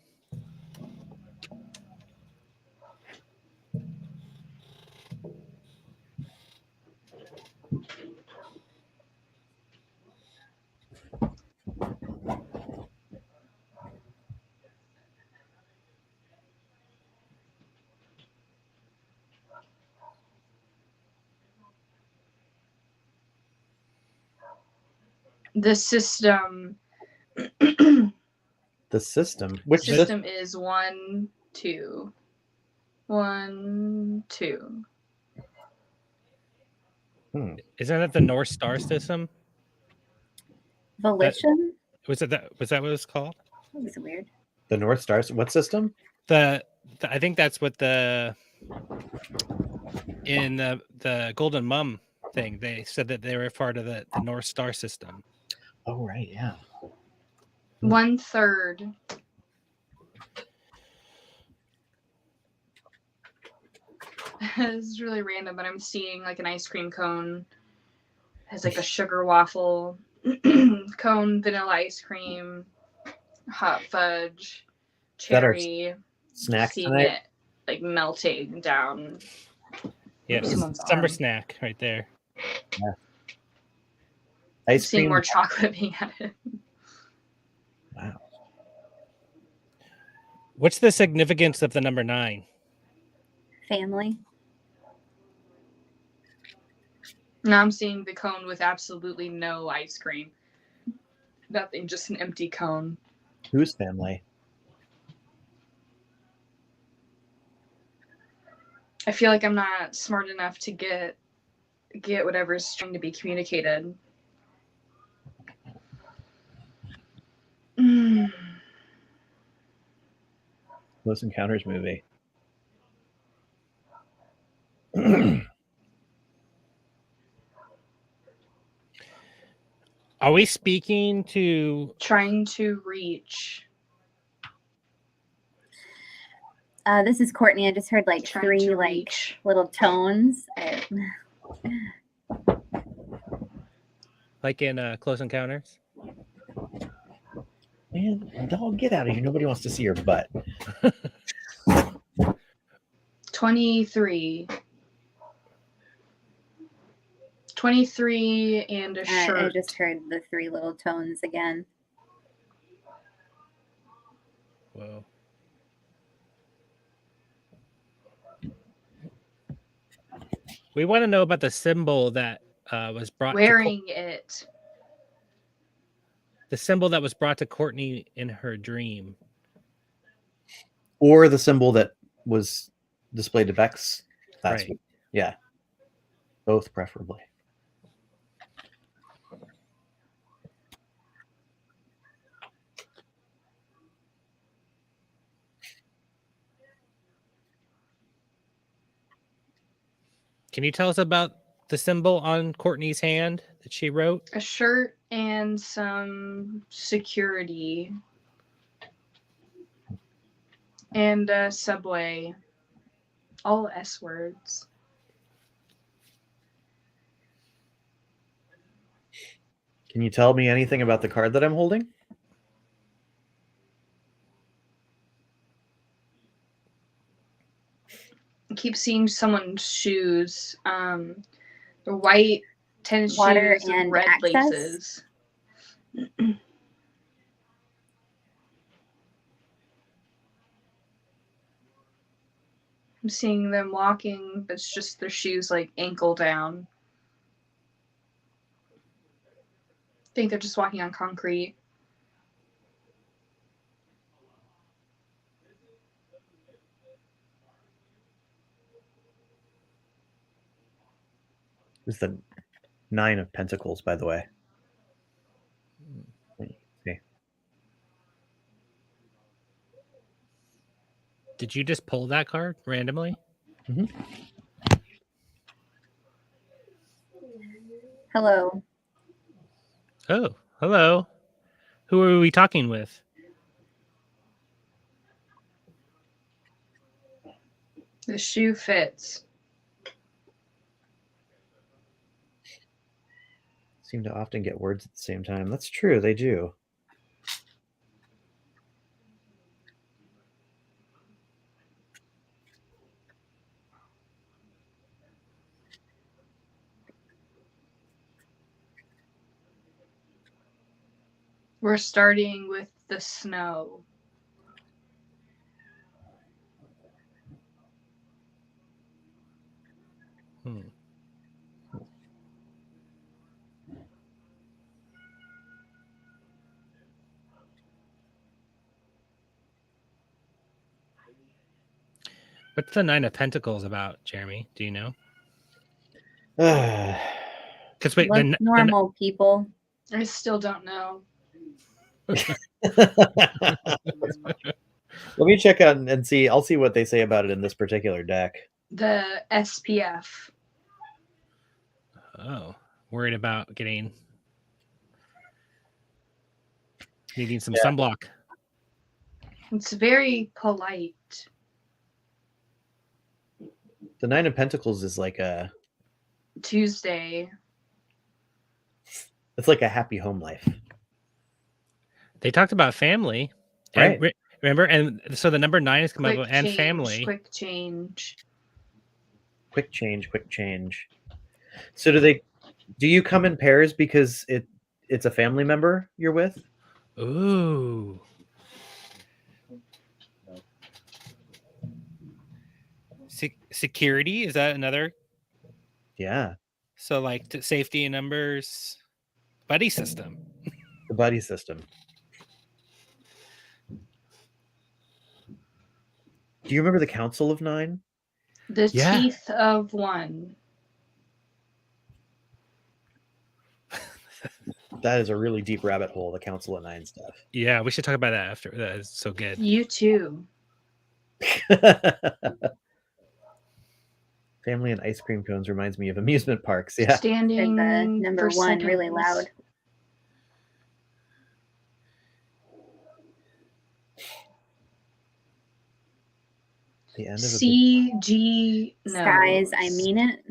The system. The system. Which system is 1, 2. 1, 2. Isn't that the North Star system? Volition? Was that what it's called? That was weird. The North Star. What system? I think that's what in the Golden Mum thing, they said that they were part of the North Star system. Oh, right. Yeah. 1/3. This is really random, but I'm seeing like an ice cream cone. It has like a sugar waffle cone, vanilla ice cream, hot fudge, cherry. Snacks Seeing tonight. it like melting down. Yeah, Someone's summer arm. snack right there. Yeah. I'm Ice seeing cream. more chocolate being added. Wow. What's the significance of the number 9? Family. Now I'm seeing the cone with absolutely no ice cream. Nothing, just an empty cone. Whose family? I feel like I'm not smart enough to get whatever's trying to be communicated. Close Encounters movie. Are we speaking to? Trying to reach. This is Courtney. I just heard like Trying 3 to like reach. little tones. Like in Close Encounters? Man, dog, get out of here. Nobody wants to see your butt. 23. 23 and a shirt. I just heard the 3 little tones again. Whoa. We want to know about the symbol that was brought Wearing it. the symbol that was brought to Courtney in her dream. Or the symbol that was displayed to Bex last Right. week. Yeah. Both preferably. Can you tell us about the symbol on Courtney's hand that she wrote? A shirt and some security. And a subway. All S words. Can you tell me anything about the card that I'm holding? I keep seeing someone's shoes. The white tennis Water shoes and and red access? laces. I'm seeing them walking, but it's just their shoes like ankle down. I think they're just walking on concrete. This is the 9 of Pentacles, by the way. See. Did you just pull that card randomly? Hello. Oh, hello. Who are we talking with? The shoe fits. Seem to often get words at the same time. That's true. They do. We're starting with the snow. What's the Nine of Pentacles about, Jeremy? Do you know? Let Because wait, Look normal, people. I still don't know. me check on and see. I'll see what they say about it in this particular deck. The SPF. Oh, worried about needing some sunblock. It's very polite. The Nine of Pentacles is like a Tuesday. It's like a happy home life. They talked about family, right? And, remember, and so the number 9 is come up and family. Quick change. Quick change. Quick change. So do you come in pairs because it's a family member you're with? Ooh. Security, is that another? Yeah. So like safety in numbers, buddy system. The buddy system. Do you remember the Council of Nine? The teeth of one. That is a really deep rabbit hole, the Council of Nine stuff. Yeah, we should talk about that after. That is so good. You too. Family and ice cream cones reminds me of amusement parks. Yeah. Standing the number one really loud. The end of CG Skies, I mean it.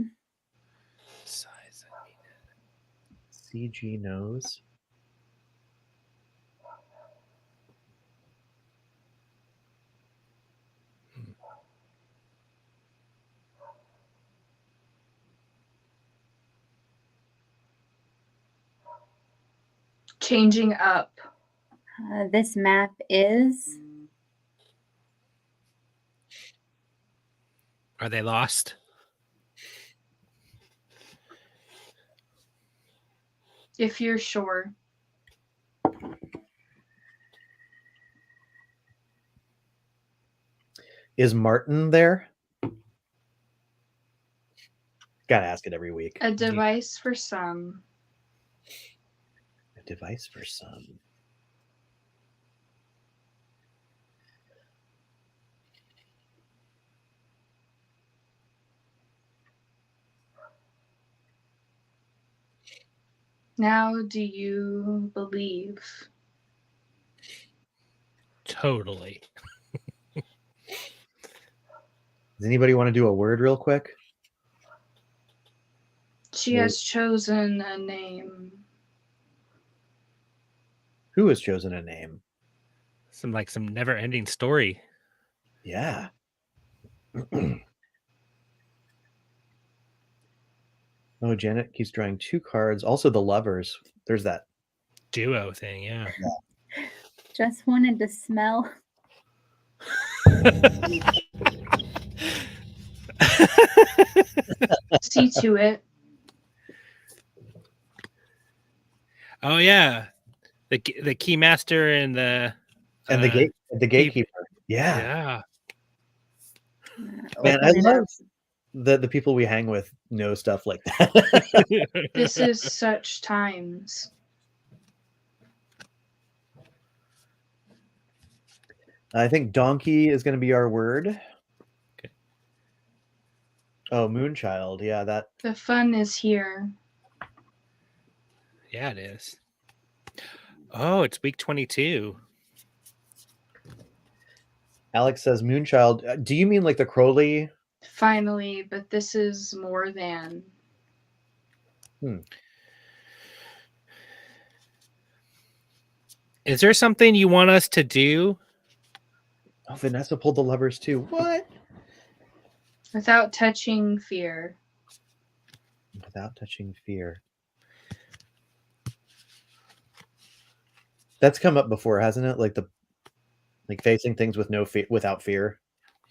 Size, I mean it. CG knows. Changing up. This map is. Are they lost? If you're sure. Is Martin there? Gotta ask it every week. A device for some. A device for some. Now, do you believe? Totally. Does anybody want to do a word real quick? She has chosen a name. Who has chosen a name? Some never-ending story. Yeah. Oh, Janet keeps drawing 2 cards. Also, the lovers. There's that duo thing. Yeah. Just wanted to smell. See to it. Oh yeah, the keymaster and the gatekeeper. Yeah. Man, I love the people we hang with know stuff like that. This is such times. I think donkey is going to be our word. Okay. Oh, Moonchild. Yeah, that. The fun is here. Yeah, it is. Oh, it's week 22. Alex says Moonchild. Do you mean like the Crowley? Finally, but this is more than. Is there something you want us to do? Oh, Vanessa pulled the levers too. What? Without touching fear. Without touching fear. That's come up before, hasn't it? Like facing things with no fear, without fear.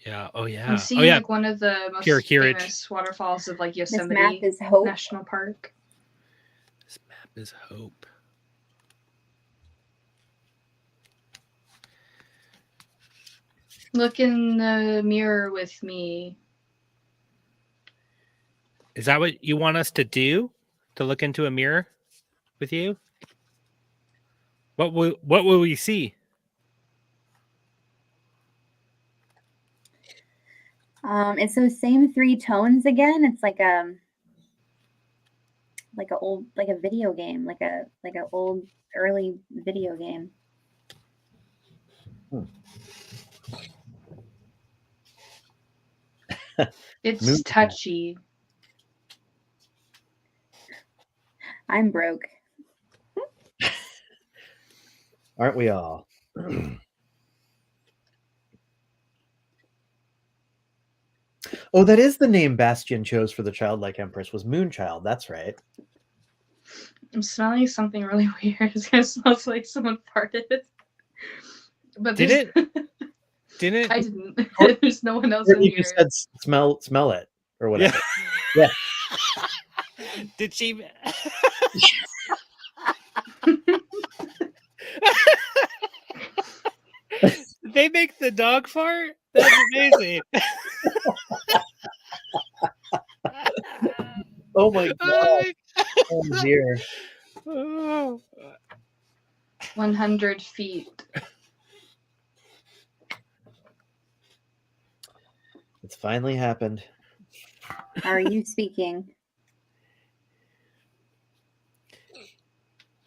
Yeah. Oh, yeah. I'm seeing Oh, yeah. like one of the most Pure courage. famous waterfalls of like This map Yosemite is hope. National Park. This map is hope. Look in the mirror with me. Is that what you want us to do? To look into a mirror with you? What will we see? It's those same 3 tones again. It's like a video game, like a old early video game. It's touchy. I'm broke. Aren't we all? Oh, that is the name Bastian chose for the childlike empress, was Moonchild. That's right. I'm smelling something really weird. It smells like someone farted. But Did it? Didn't I didn't. There's no one else in You here. just said smell it or whatever. Yeah. Yeah. Did she? Did they make the dog fart? That's amazing. Oh my god. Oh dear. Oh. 100 feet. It's finally happened. Are you speaking?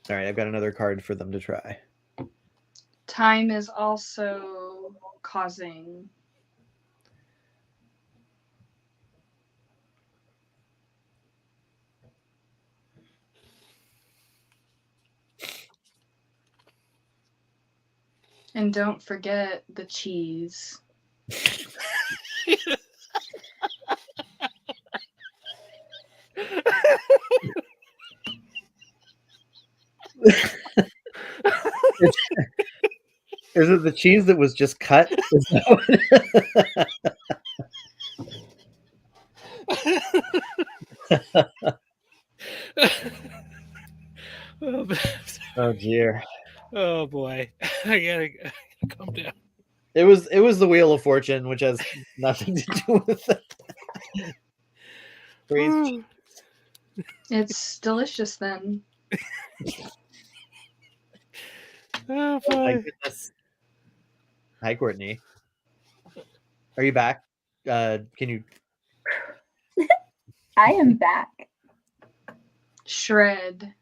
All right, I've got another card for them to try. Time is also causing. And don't forget the cheese. Is it the cheese that was just cut? Is that oh dear. Oh boy. I gotta calm down. It was the Wheel of Fortune, which has nothing to do with it. Praise It's delicious then. Oh, Oh my boy. goodness. Hi, Courtney. Are you back? Can you? I am back. Shred.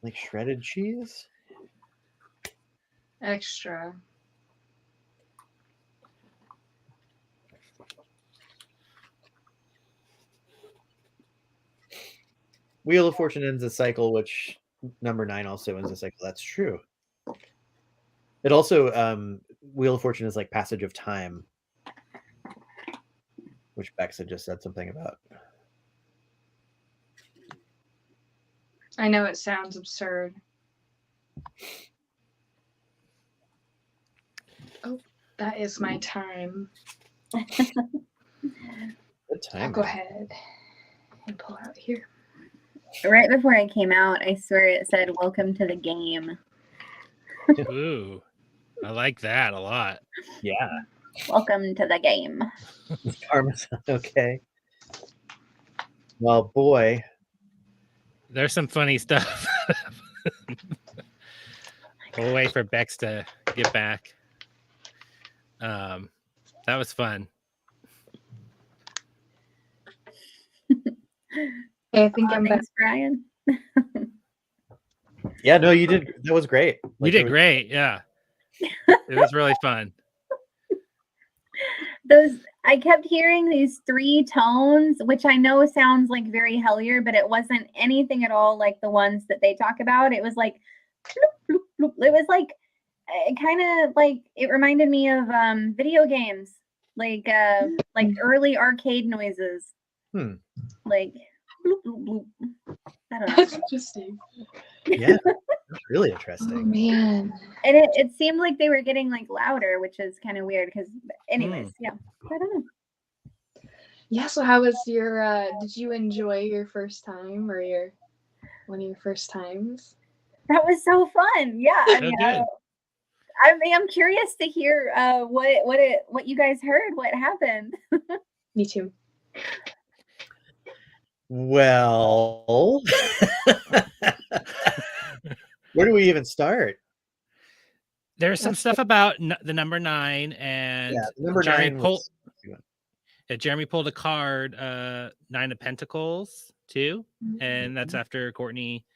Like shredded cheese? Extra. Wheel of Fortune ends a cycle, which number 9 also ends a cycle. That's true. It also, Wheel of Fortune is like passage of time, which Bex had just said something about. I know it sounds absurd. Oh, that is my time. Good time. I'll go ahead and pull out here. Right before I came out, I swear it said, "Welcome to the game." Ooh. I like that a lot. Yeah. Welcome to the game. Parmesan. Okay. Well, boy. There's some funny stuff. We'll wait for Bex to get back. That was fun. Okay, I think I'm back. Thanks, Brian. Yeah, no, you did. That was great. You did great. Yeah. It was really fun. I kept hearing these 3 tones, which I know sounds like very Hellier, but it wasn't anything at all like the ones that they talk about. It was like, bloop, bloop, bloop. It was like, kind of like, it reminded me of video games, like early arcade noises. Like, bloop, bloop, bloop. I don't know. That's interesting. Yeah, that's really Oh interesting. man. And it seemed like they were getting like louder, which is kind of weird because anyways, yeah. I don't know. Yeah, so how was your did you enjoy your first time or one of your first times? That was so fun. Yeah. I mean, good. I'm curious to hear what you guys heard, what happened. Me too. Well, where do we even start? There's some stuff about the number 9 and number Jeremy 9 pulled. Jeremy pulled a card, 9 of Pentacles too, and that's after Courtney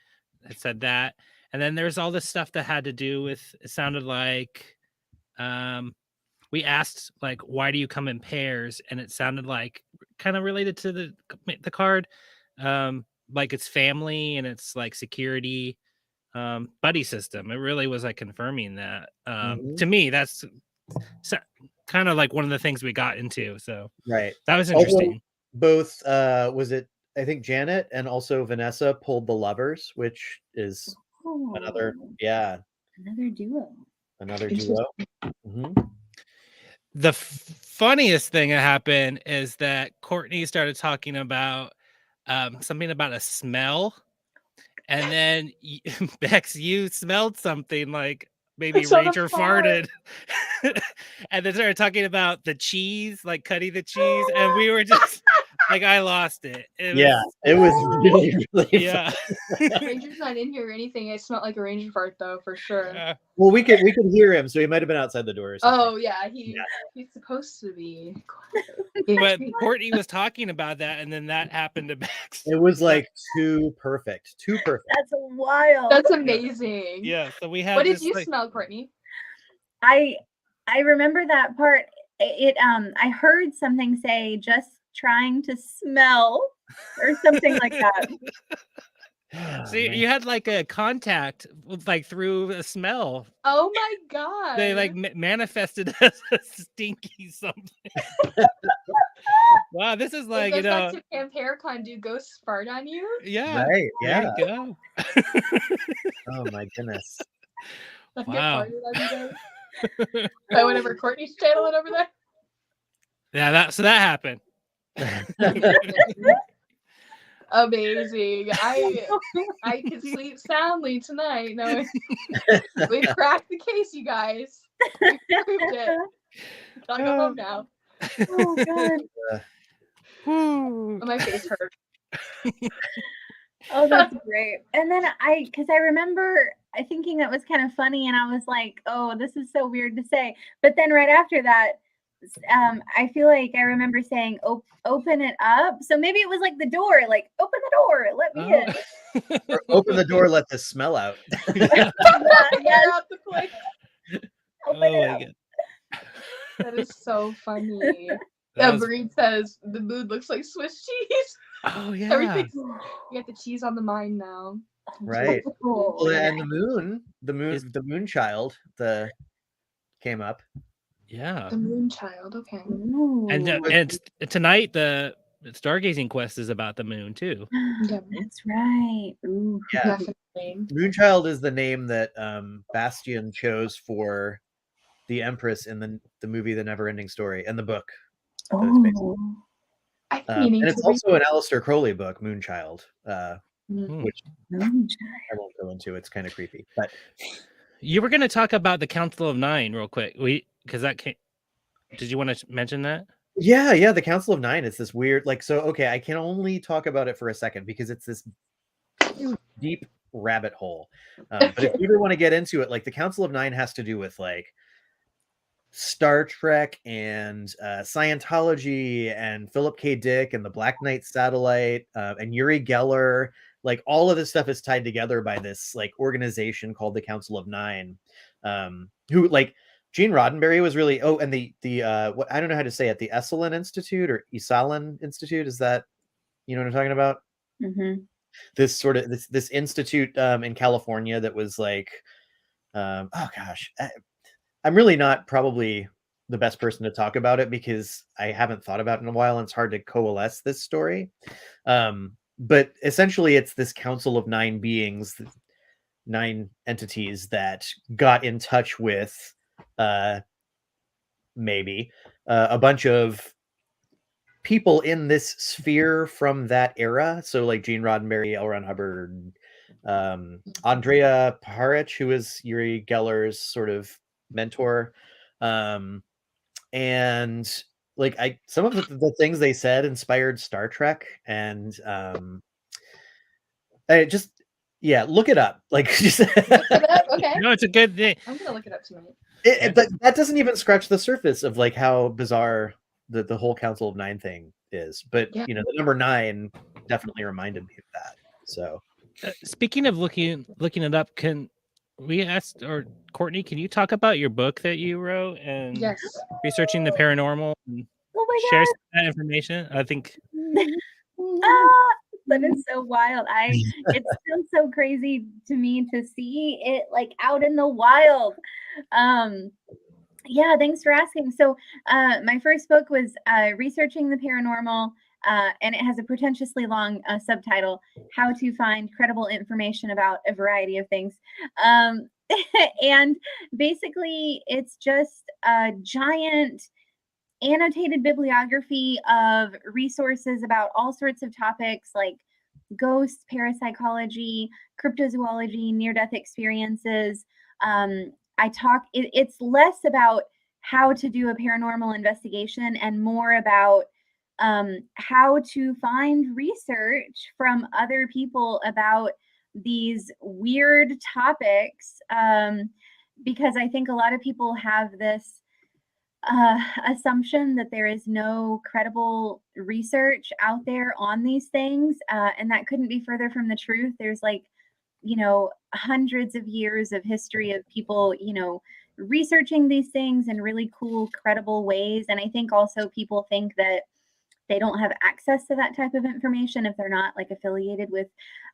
had said that. And then there's all this stuff that had to do with. It sounded like we asked like, why do you come in pairs? And it sounded like kind of related to the card, like it's family and it's like security, buddy system. It really was like confirming that. To me, that's kind of like one of the things we got into. So right, that was interesting. Both was it? I think Janet and also Vanessa pulled the Lovers, which is another duo. Another duo. The funniest thing that happened is that Courtney started talking about something about a smell, and then Bex, you smelled something like maybe Ranger farted, and then started talking about the cheese, like cutting the cheese, and we were just like, I lost it. It was really, really yeah. Ranger's not in here or anything. It smelled like a Ranger fart though, for sure. Yeah. Well, we could hear him, so he might have been outside the door or something. Oh yeah, he's supposed to be. But Courtney was talking about that, and then that happened to Bex. It was like too perfect. That's wild. That's amazing. Yeah. So we had. What did you smell, Courtney? I remember that part. I heard something say just trying to smell or something like that. So you had like a contact like through a smell. Oh my god. They like manifested as a stinky something. Wow, this is like, it goes back to Camp Haircon. Do ghosts fart on you? Yeah. Right. Yeah. There you go. Oh my goodness. Wow. By whatever Courtney's channeling over there. Yeah, so that happened. Amazing. I could sleep soundly tonight. No, we've cracked the case, you guys. We proved it. Gotta go home now. Oh god. Oh, my face hurt. Oh, that's great. And then because I remember thinking that was kind of funny, and I was like, oh, this is so weird to say. But then right after that, I feel like I remember saying, open it up. So maybe it was like the door, like, open the door, let me in. Or open the door, let the smell out. Yes. Out the place. Open it up. That is so funny. Yeah, Breed says the mood looks like Swiss cheese. Oh yeah. Everything. You got the cheese on the mind now. Right. Cool. Well, and the moon child came up. Yeah. The moon child. Okay. Ooh. And tonight the stargazing quest is about the moon too. Yeah, That's right. Ooh. Yeah. definitely. Moonchild is the name that Bastian chose for the Empress in the movie The Neverending Story and the book. Oh. I think you need and to it's also an Aleister Crowley book, Moonchild, which Moonchild. I won't go into. It's kind of creepy. But You were going to talk about the Council of Nine real quick. Because that came. Did you want to mention that? Yeah, the Council of Nine. It's this weird, okay, I can only talk about it for a second because it's this deep rabbit hole. But if you ever want to get into it, like the Council of Nine has to do with like Star Trek and Scientology and Philip K. Dick and the Black Knight satellite and Uri Geller. Like all of this stuff is tied together by this like organization called the Council of Nine, who like Gene Roddenberry was really and the what I don't know how to say it, the Esalen Institute or Esalen Institute, is that, you know what I'm talking about? Mm-hmm. This sort of this institute in California that was like oh gosh, I'm really not probably the best person to talk about it because I haven't thought about it in a while and it's hard to coalesce this story. But essentially it's this council of 9 beings, 9 entities that got in touch with maybe a bunch of people in this sphere from that era. So like Gene Roddenberry, L. Ron Hubbard, Andrea Parich, who is Uri Geller's sort of mentor. And like some of the things they said inspired Star Trek, and I just look it up. Like just Okay. No, it's a good thing. I'm gonna look it up tonight. But that doesn't even scratch the surface of like how bizarre the whole Council of 9 thing is. But Yeah. you know, the number 9 definitely reminded me of that. So Speaking of looking it up, can we ask, or Courtney, can you talk about your book that you wrote and Yes. researching the paranormal and Oh my share some of that information? I think that is so wild. It's still so crazy to me to see it like out in the wild. Yeah, thanks for asking. So my first book was Researching the Paranormal, and it has a pretentiously long subtitle, How to Find Credible Information About a Variety of Things. And basically, it's just a giant annotated bibliography of resources about all sorts of topics like ghosts, parapsychology, cryptozoology, near-death experiences. It's less about how to do a paranormal investigation and more about how to find research from other people about these weird topics. Because I think a lot of people have this assumption that there is no credible research out there on these things. And that couldn't be further from the truth. There's like, hundreds of years of history of people, researching these things in really cool, credible ways. And I think also people think that they don't have access to that type of information if they're not like affiliated with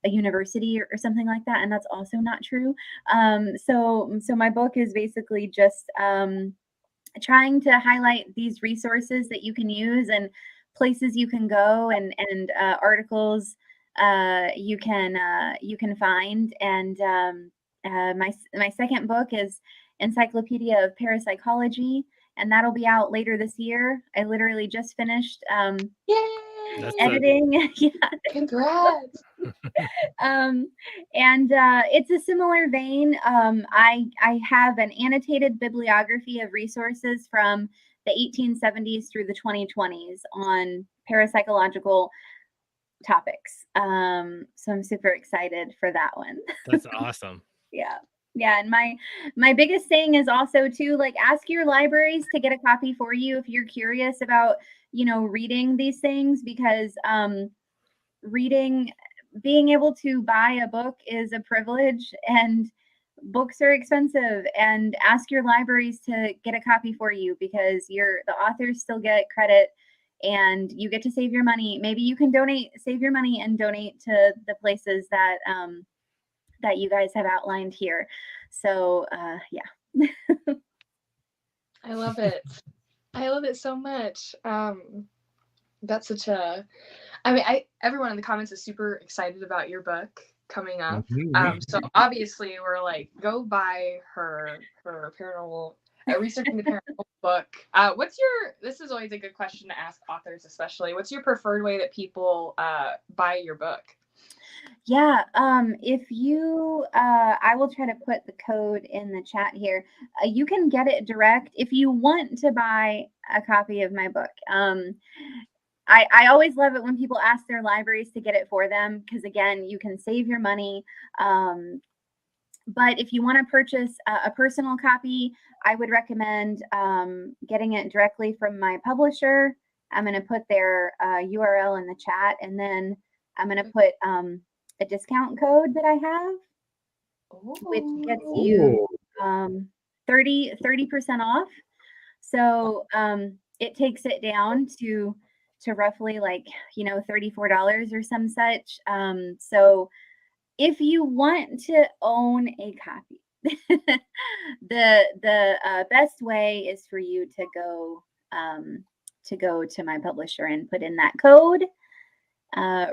a university or something like that. And that's also not true. So my book is basically just trying to highlight these resources that you can use and places you can go and articles you can find. And my second book is Encyclopedia of Parapsychology, and that'll be out later this year. I literally just finished Yay! editing. Yeah. Congrats. And it's a similar vein. I have an annotated bibliography of resources from the 1870s through the 2020s on parapsychological topics. So I'm super excited for that one. that's awesome. Yeah, and my biggest thing is also to like ask your libraries to get a copy for you if you're curious about reading these things, because being able to buy a book is a privilege, and books are expensive. And ask your libraries to get a copy for you, because the authors still get credit and you get to save your money. Maybe you can save your money and donate to the places that that you guys have outlined here. So yeah. I love it. I love it so much. That's such a. I mean, everyone in the comments is super excited about your book coming up. So obviously we're like, go buy her paranormal, Researching the Paranormal book. This is always a good question to ask authors, especially. What's your preferred way that people buy your book? Yeah, if you, I will try to put the code in the chat here. You can get it direct if you want to buy a copy of my book. I always love it when people ask their libraries to get it for them, because again, you can save your money. But if you want to purchase a personal copy, I would recommend getting it directly from my publisher. I'm going to put their URL in the chat, and then I'm going to put a discount code that I have, which gets you 30% off. So it takes it down to roughly like, $34 or some such. So if you want to own a copy, the best way is for you to go to my publisher and put in that code,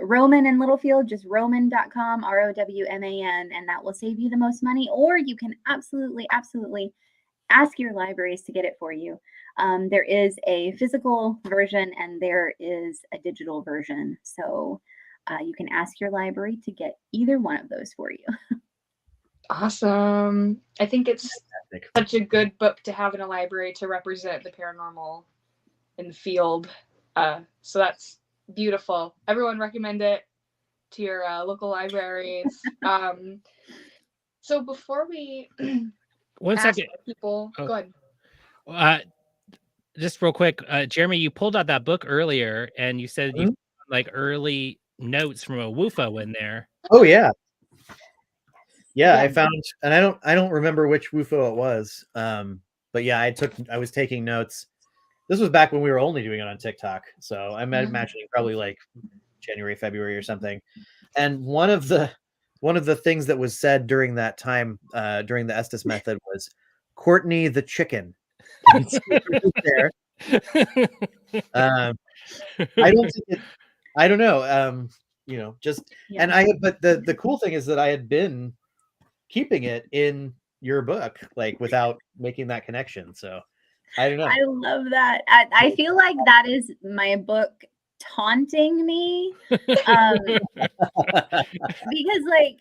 Roman in Littlefield, just roman.com, ROWMAN, and that will save you the most money. Or you can absolutely ask your libraries to get it for you. There is a physical version and there is a digital version. So you can ask your library to get either one of those for you. Awesome. I think it's such a good book to have in a library to represent the paranormal in the field. So that's beautiful. Everyone recommend it to your local libraries. So before we One ask second. people, go ahead. Just real quick, Jeremy, you pulled out that book earlier, and you said you like early notes from a WUFO in there. Oh yeah. Yeah, I found, and I don't remember which WUFO it was. But yeah, I was taking notes. This was back when we were only doing it on TikTok, so I'm imagining probably like January, February or something. And one of the things that was said during that time, during the Estes method, was Courtney the chicken. There. I don't think it, I don't know. Just and but the cool thing is that I had been keeping it in your book, like without making that connection. So I don't know. I love that. I feel like that is my book taunting me. Because like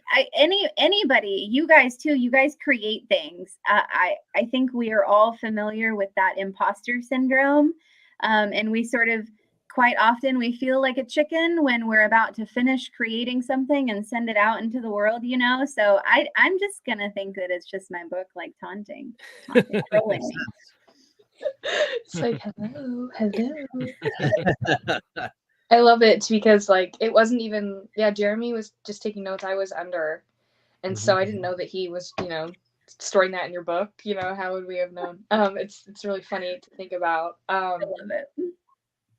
anybody, you guys too, you guys create things. I think we are all familiar with that imposter syndrome. And we sort of quite often we feel like a chicken when we're about to finish creating something and send it out into the world, So I'm just gonna think that it's just my book like taunting trolling me. It's like, hello. I love it because like it wasn't even, Jeremy was just taking notes. I was under, and so I didn't know that he was, storing that in your book. How would we have known? It's really funny to think about. I love it.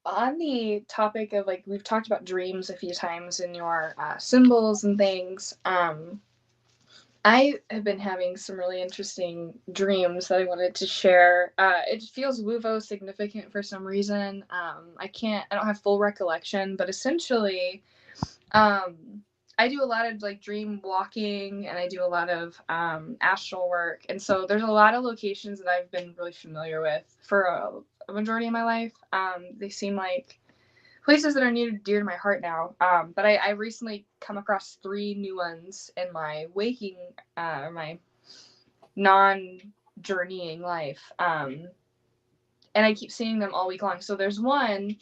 On the topic of like, we've talked about dreams a few times in your symbols and things. I have been having some really interesting dreams that I wanted to share. It feels WUFO significant for some reason. I don't have full recollection, but essentially, I do a lot of like dream walking and I do a lot of astral work. And so there's a lot of locations that I've been really familiar with for a majority of my life. They seem like places that are dear to my heart now. But I recently come across 3 new ones in my waking, my non-journeying life. And I keep seeing them all week long. So there's one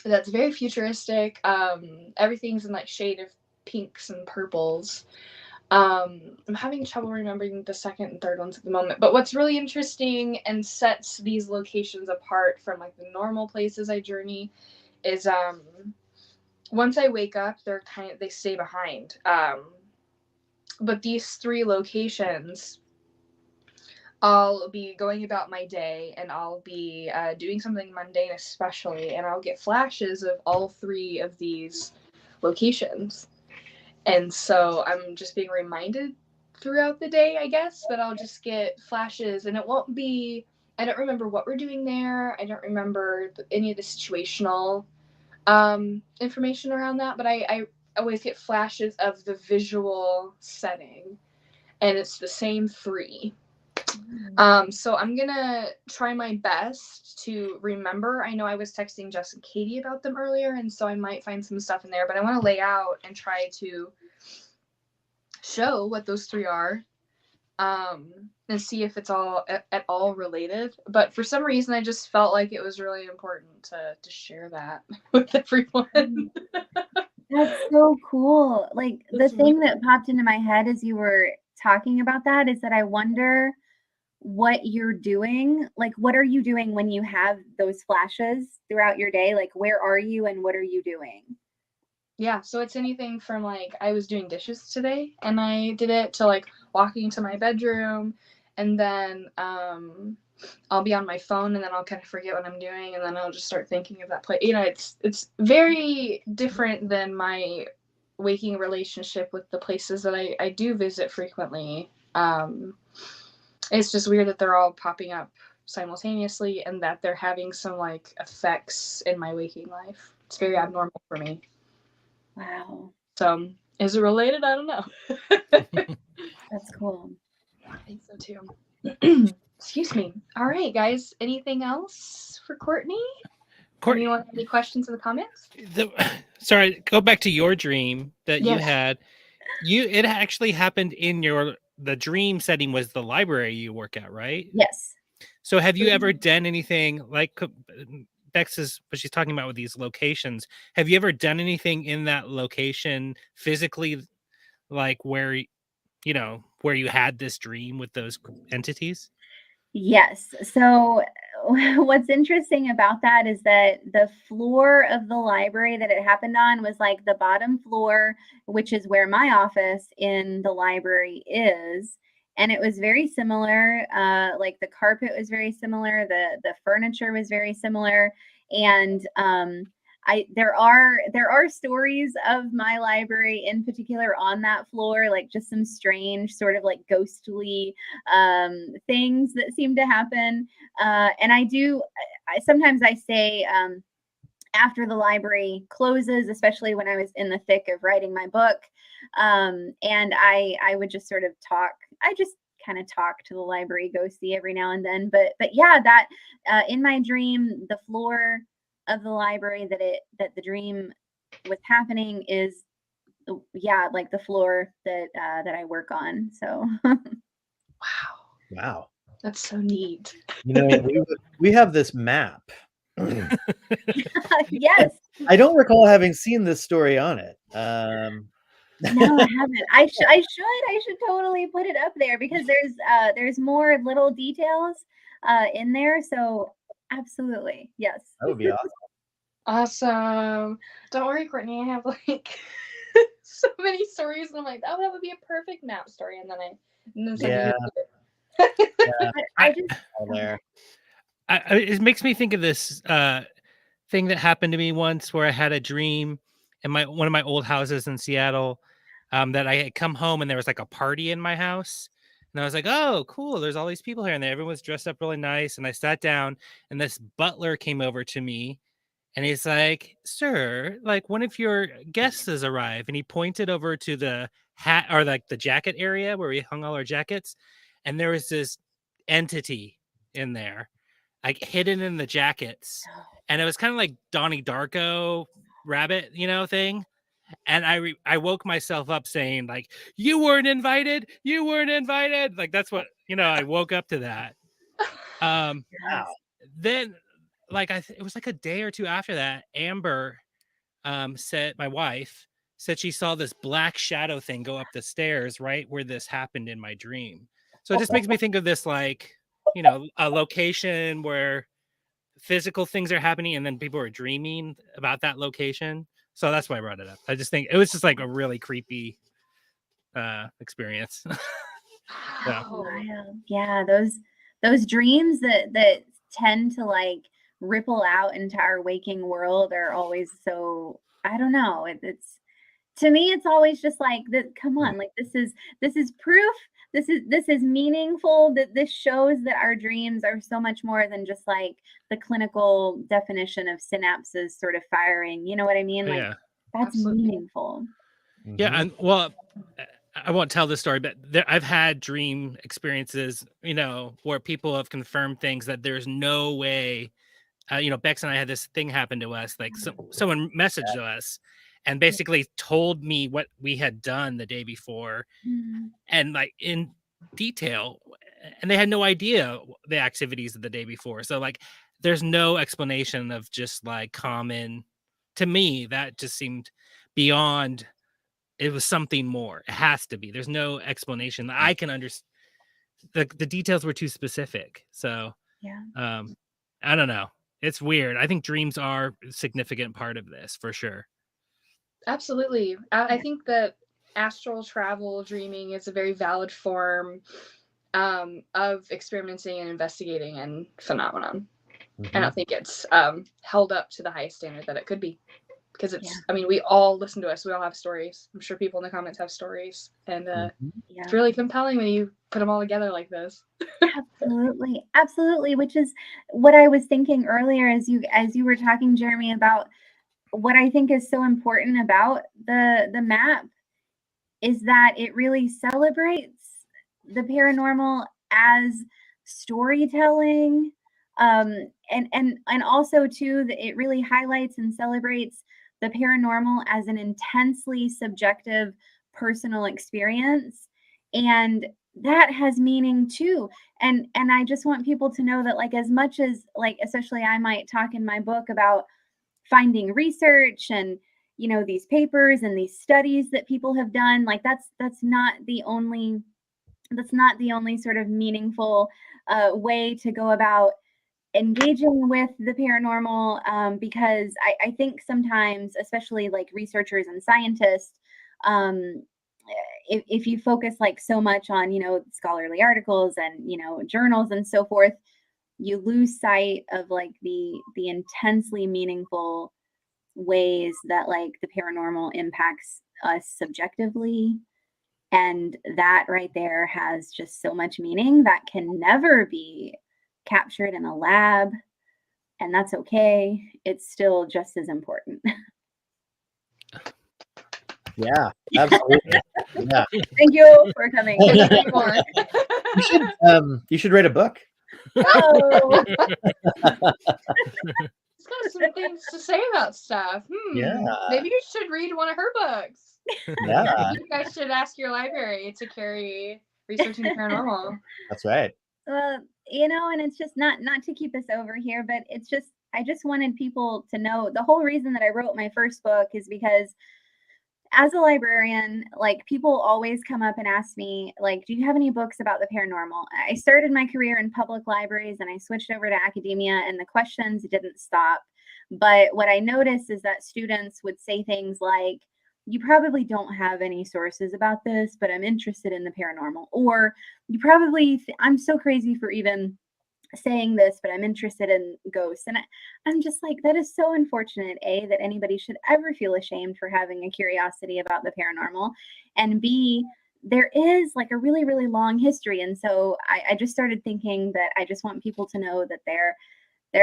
that's very futuristic. Everything's in like shade of pinks and purples. I'm having trouble remembering the second and third ones at the moment. But what's really interesting and sets these locations apart from like the normal places I journey is once I wake up, they stay behind. But these 3 locations, I'll be going about my day and I'll be doing something mundane especially, and I'll get flashes of all 3 of these locations. And so I'm just being reminded throughout the day, I guess, that I'll just get flashes, and it won't be, I don't remember what we're doing there. I don't remember any of the situational information around that, but I always get flashes of the visual setting, and it's the same 3. So I'm gonna try my best to remember. I know I was texting Jess and Katie about them earlier, and so I might find some stuff in there, but I want to lay out and try to show what those 3 are and see if it's all at all related. But for some reason, I just felt like it was really important to share that with everyone. That's so cool. Like the That's thing that popped into my head as you were talking about that is that I wonder what you're doing. Like, what are you doing when you have those flashes throughout your day? Like, where are you and what are you doing? Yeah, so it's anything from like I was doing dishes today and I did it to like walking to my bedroom, and then I'll be on my phone and then I'll kind of forget what I'm doing and then I'll just start thinking of that place. You know, it's very different than my waking relationship with the places that I do visit frequently. It's just weird that they're all popping up simultaneously and that they're having some like effects in my waking life. It's very abnormal for me. Wow. So, is it related? I don't know. That's cool. I think so too. Excuse me. All right, guys. Anything else for Courtney? Anyone have any questions in the comments? Sorry, go back to your dream that you Yes. had. It actually happened in the dream setting was the library you work at, right? Yes. So have you ever done anything like Bex is what she's talking about with these locations? Have you ever done anything in that location physically, like where you had this dream with those entities? Yes. So what's interesting about that is that the floor of the library that it happened on was like the bottom floor, which is where my office in the library is. And it was very similar. Like the carpet was very similar. The furniture was very similar. And there are stories of my library in particular on that floor, like just some strange sort of like ghostly things that seem to happen. And sometimes I say after the library closes, especially when I was in the thick of writing my book, and I would just sort of talk. I just kind of talk to the library ghosty every now and then. But yeah, that in my dream, the floor of the library that the dream was happening is like the floor that I work on. So Wow. That's so neat. You know, we have this map. yes. I don't recall having seen this story on it. No, I haven't. I should totally put it up there because there's more little details in there. So absolutely. Yes. That would be awesome. Awesome. Don't worry, Courtney. I have like so many stories, and I'm like, oh, that would be a perfect map story. And then Yeah. I just All there. It makes me think of this thing that happened to me once where I had a dream in one of my old houses in Seattle, that I had come home and there was like a party in my house. And I was like, oh, cool. There's all these people here and everyone's dressed up really nice. And I sat down and this butler came over to me and he's like, sir, like one of your guests has arrived. And he pointed over to the hat or like the jacket area where we hung all our jackets. And there was this entity in there, like hidden in the jackets. And it was kind of like Donnie Darko rabbit, thing. And I woke myself up saying like, you weren't invited. Like, that's what, I woke up to that. Wow. Then like, it was like a day or two after that, Amber, my wife said she saw this black shadow thing go up the stairs right where this happened in my dream. So it just makes me think of this, like, a location where physical things are happening and then people are dreaming about that location. So that's why I brought it up. I just think it was just like a really creepy experience. Yeah, those dreams that tend to like ripple out into our waking world are always so, I don't know, it's to me it's always just like that. Come on, like this is proof, this is meaningful, that this shows that our dreams are so much more than just like the clinical definition of synapses sort of firing, you know what I mean? Like that's Absolutely. meaningful. Yeah, and well, I won't tell this story, but I've had dream experiences, where people have confirmed things that there's no way. Bex and I had this thing happen to us. Like someone messaged us and basically told me what we had done the day before, and like detail, and they had no idea the activities of the day before. So like there's no explanation of just like common. To me, that just seemed beyond. It was something more. It has to be. There's no explanation that I can understand. The details were too specific. So Yeah. I don't know. It's weird. I think dreams are a significant part of this for sure. Absolutely. I think that astral travel dreaming is a very valid form of experimenting and investigating and phenomenon. I don't think it's held up to the highest standard that it could be. Because it's, I mean, we all listen to us. We all have stories. I'm sure people in the comments have stories. And it's really compelling when you put them all together like this. Absolutely. Absolutely. Which is what I was thinking earlier as you were talking, Jeremy, about what I think is so important about the map is that it really celebrates the paranormal as storytelling. And also too, that it really highlights and celebrates the paranormal as an intensely subjective personal experience. And that has meaning too. And I just want people to know that, like, as much as, like, especially I might talk in my book about finding research and, you know, these papers and these studies that people have done, like that's not the only sort of meaningful way to go about engaging with the paranormal, because I think sometimes, especially like researchers and scientists, if you focus like so much on, you know, scholarly articles and, you know, journals and so forth, you lose sight of like the intensely meaningful ways that like the paranormal impacts us subjectively. And that right there has just so much meaning that can never be captured in a lab. And that's okay. It's still just as important. Yeah, absolutely. Yeah. Thank you for coming. You should write a book. Oh. It's got some things to say about stuff. Yeah. Maybe you should read one of her books. Yeah. You guys should ask your library to carry Researching the Paranormal. That's right. Well, you know, and it's just not to keep us over here, but it's just, I just wanted people to know the whole reason that I wrote my first book is because as a librarian, like, people always come up and ask me, like, do you have any books about the paranormal? I started my career in public libraries and I switched over to academia, and the questions didn't stop. But what I noticed is that students would say things like, you probably don't have any sources about this, but I'm interested in the paranormal. Or you probably, I'm so crazy for even saying this, but I'm interested in ghosts. And I'm just like, that is so unfortunate, A, that anybody should ever feel ashamed for having a curiosity about the paranormal, and B, there is like a really, really long history. And so I just started thinking that I just want people to know that they're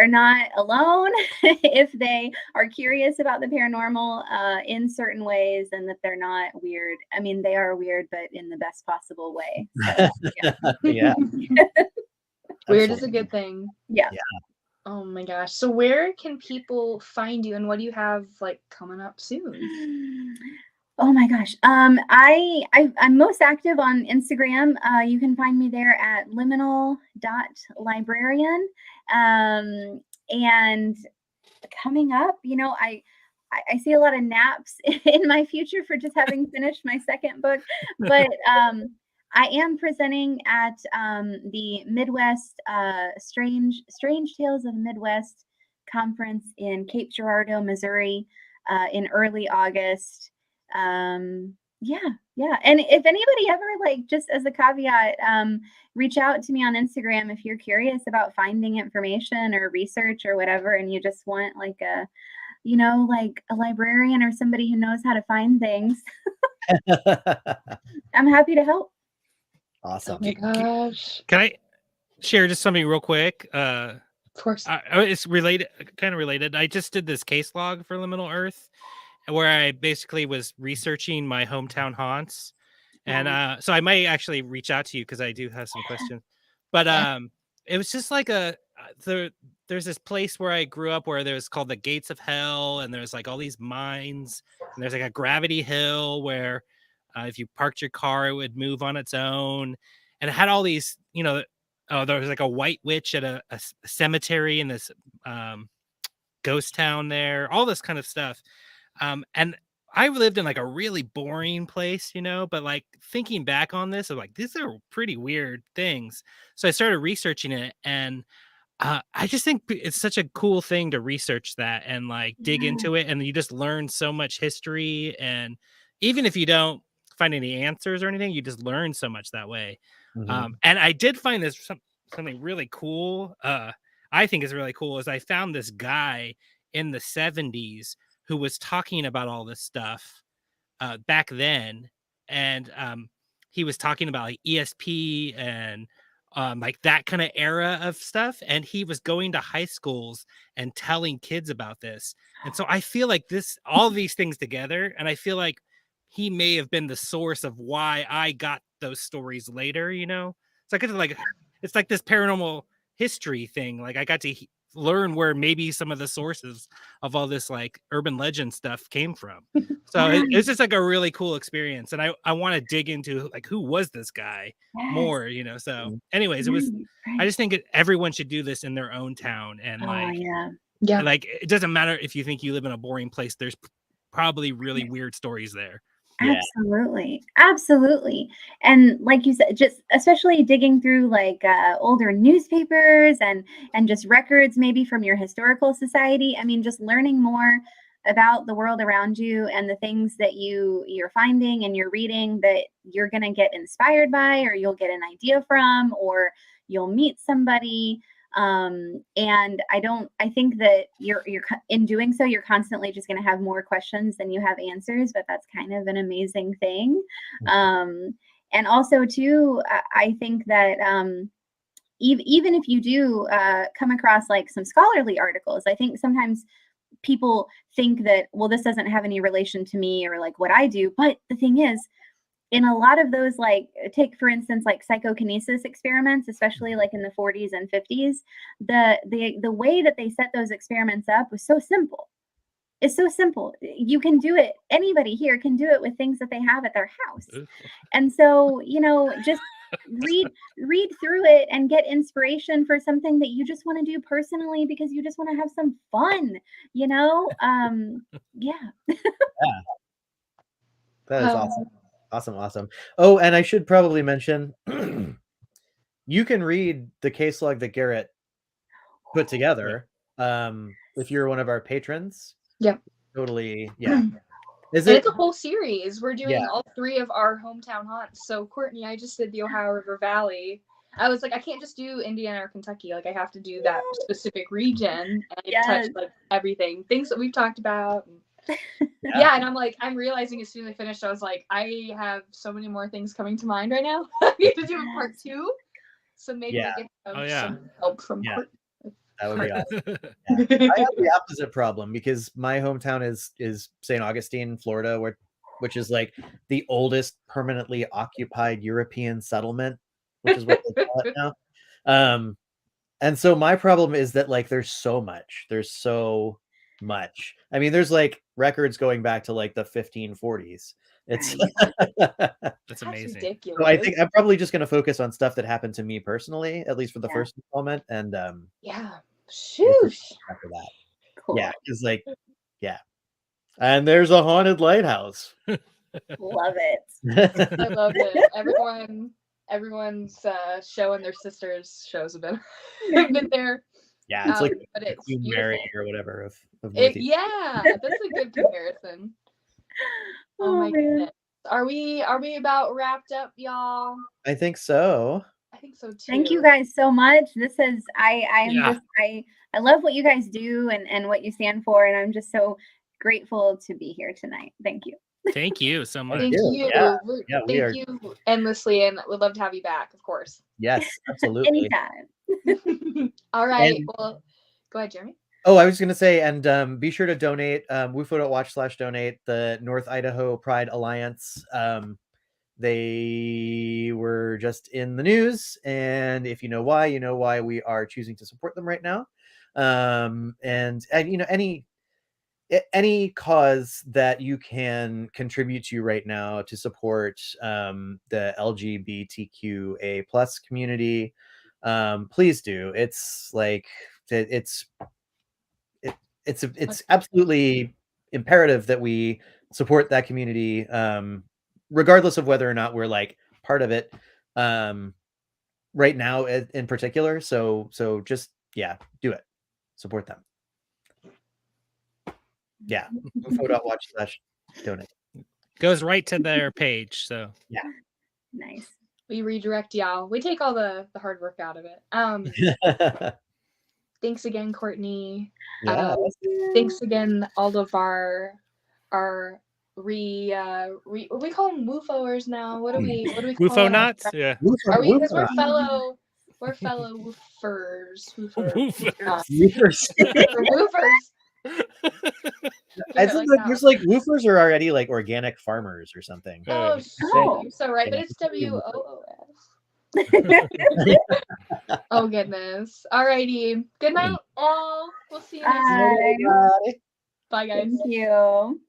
not alone if they are curious about the paranormal in certain ways, and that they're not weird. I mean, they are weird, but in the best possible way. So, Yeah. Weird is a good thing. Yeah. Oh my gosh. So where can people find you, and what do you have like coming up soon? Oh my gosh. I'm most active on Instagram. You can find me there at liminal.librarian. And coming up, you know, I see a lot of naps in my future for just having finished my second book, but I am presenting at the Midwest Strange Tales of the Midwest conference in Cape Girardeau, Missouri, in early August. Yeah. And if anybody ever, like, just as a caveat, reach out to me on Instagram if you're curious about finding information or research or whatever, and you just want like a, you know, like a librarian or somebody who knows how to find things. I'm happy to help. Awesome. Oh my gosh. Can I share just something real quick? Of course. It's related, kind of related. I just did this case log for Liminal Earth, where I basically was researching my hometown haunts. And so I might actually reach out to you because I do have some questions. But it was just like there's this place where I grew up where there's called the Gates of Hell, and there's like all these mines, and there's like a gravity hill where if you parked your car, it would move on its own. and it had all these, there was like a white witch at a cemetery in this ghost town there, all this kind of stuff. And I lived in like a really boring place, but like thinking back on this, I'm like, these are pretty weird things. So I started researching it, and I just think it's such a cool thing to research that and like dig into it, and you just learn so much history. And even if you don't find any answers or anything, you just learn so much that way. And I did find this something really cool. I think is really cool is I found this guy in the 70s who was talking about all this stuff back then, and he was talking about like ESP and like that kind of era of stuff, and he was going to high schools and telling kids about this. And so I feel like all these things together, and I feel like he may have been the source of why I got those stories later. So I get to like, it's like this paranormal history thing. Like I got to learn where maybe some of the sources of all this like urban legend stuff came from. So it's just like a really cool experience, and I want to dig into like who was this guy more, So anyways, I just think everyone should do this in their own town, and like like it doesn't matter if you think you live in a boring place, there's probably really weird stories there. Absolutely. And like you said, just especially digging through like older newspapers and just records maybe from your historical society. I mean, just learning more about the world around you and the things that you're finding and you're reading that you're going to get inspired by, or you'll get an idea from, or you'll meet somebody. And I think that you're in doing so, you're constantly just going to have more questions than you have answers, but that's kind of an amazing thing. And also too, I think that, even if you do, come across like some scholarly articles, I think sometimes people think that, well, this doesn't have any relation to me or like what I do. But the thing is, in a lot of those, like take for instance, like psychokinesis experiments, especially like in the 40s and 50s, the way that they set those experiments up was so simple. It's so simple. You can do it. Anybody here can do it with things that they have at their house. And so, just read through it and get inspiration for something that you just want to do personally because you just want to have some fun, That is awesome. Oh, and I should probably mention you can read the case log that Garrett put together if you're one of our patrons. Totally. It's a whole series. We're doing all 3 of our hometown haunts. So Courtney, I just did the Ohio River Valley. I was like, I can't just do Indiana or Kentucky. Like I have to do that specific region and touch like everything, things that we've talked about. And I'm like, I'm realizing as soon as I finished, I was like, I have so many more things coming to mind right now. I need to do a part 2. So maybe we get some help from Courtney. That would be awesome. I have the opposite problem because my hometown is St. Augustine, Florida, which is like the oldest permanently occupied European settlement, which is what they call it now. And so my problem is that like there's so much. I mean, there's like records going back to like the 1540s. It's that's amazing. Ridiculous. So I think I'm probably just going to focus on stuff that happened to me personally, at least for the first installment. And shoosh. After that, cool. it's like, and there's a haunted lighthouse. Love it. I love it. Everyone's showing their sisters' shows have been there. Yeah, it's like but it's Queen beautiful. Mary or whatever of that's a good comparison. Oh my goodness. Are we about wrapped up, y'all? I think so. I think so too. Thank you guys so much. This is I love what you guys do and what you stand for, and I'm just so grateful to be here tonight. Thank you. Thank you so much. Thank you. Thank you endlessly, and we'd love to have you back, of course. Yes, absolutely. Anytime. All right. Well, go ahead, Jeremy. Oh, I was going to say, and be sure to donate, WUFO.watch/donate, the North Idaho Pride Alliance. They were just in the news, and if you know why we are choosing to support them right now. And any any cause that you can contribute to right now to support the LGBTQA plus community, please do. It's like it's absolutely imperative that we support that community, regardless of whether or not we're like part of it right now in particular. So just do it. Support them. Yeah. UFO.watch/donate. Goes right to their page. So Nice. We redirect y'all. We take all the hard work out of it. Thanks again, Courtney. Yeah. Thanks again, all of our what we call them WUFOers now. What do we call WUFO them? knots? Yeah. Are we, because we're fellow woofers. Woofers. Woofers. I think like, there's like woofers are already like organic farmers or something. Oh, Oh. so right, but it's WOOF. Oh goodness. Alrighty. Good night, all. We'll see you next time. Bye. Bye, guys. Thank you.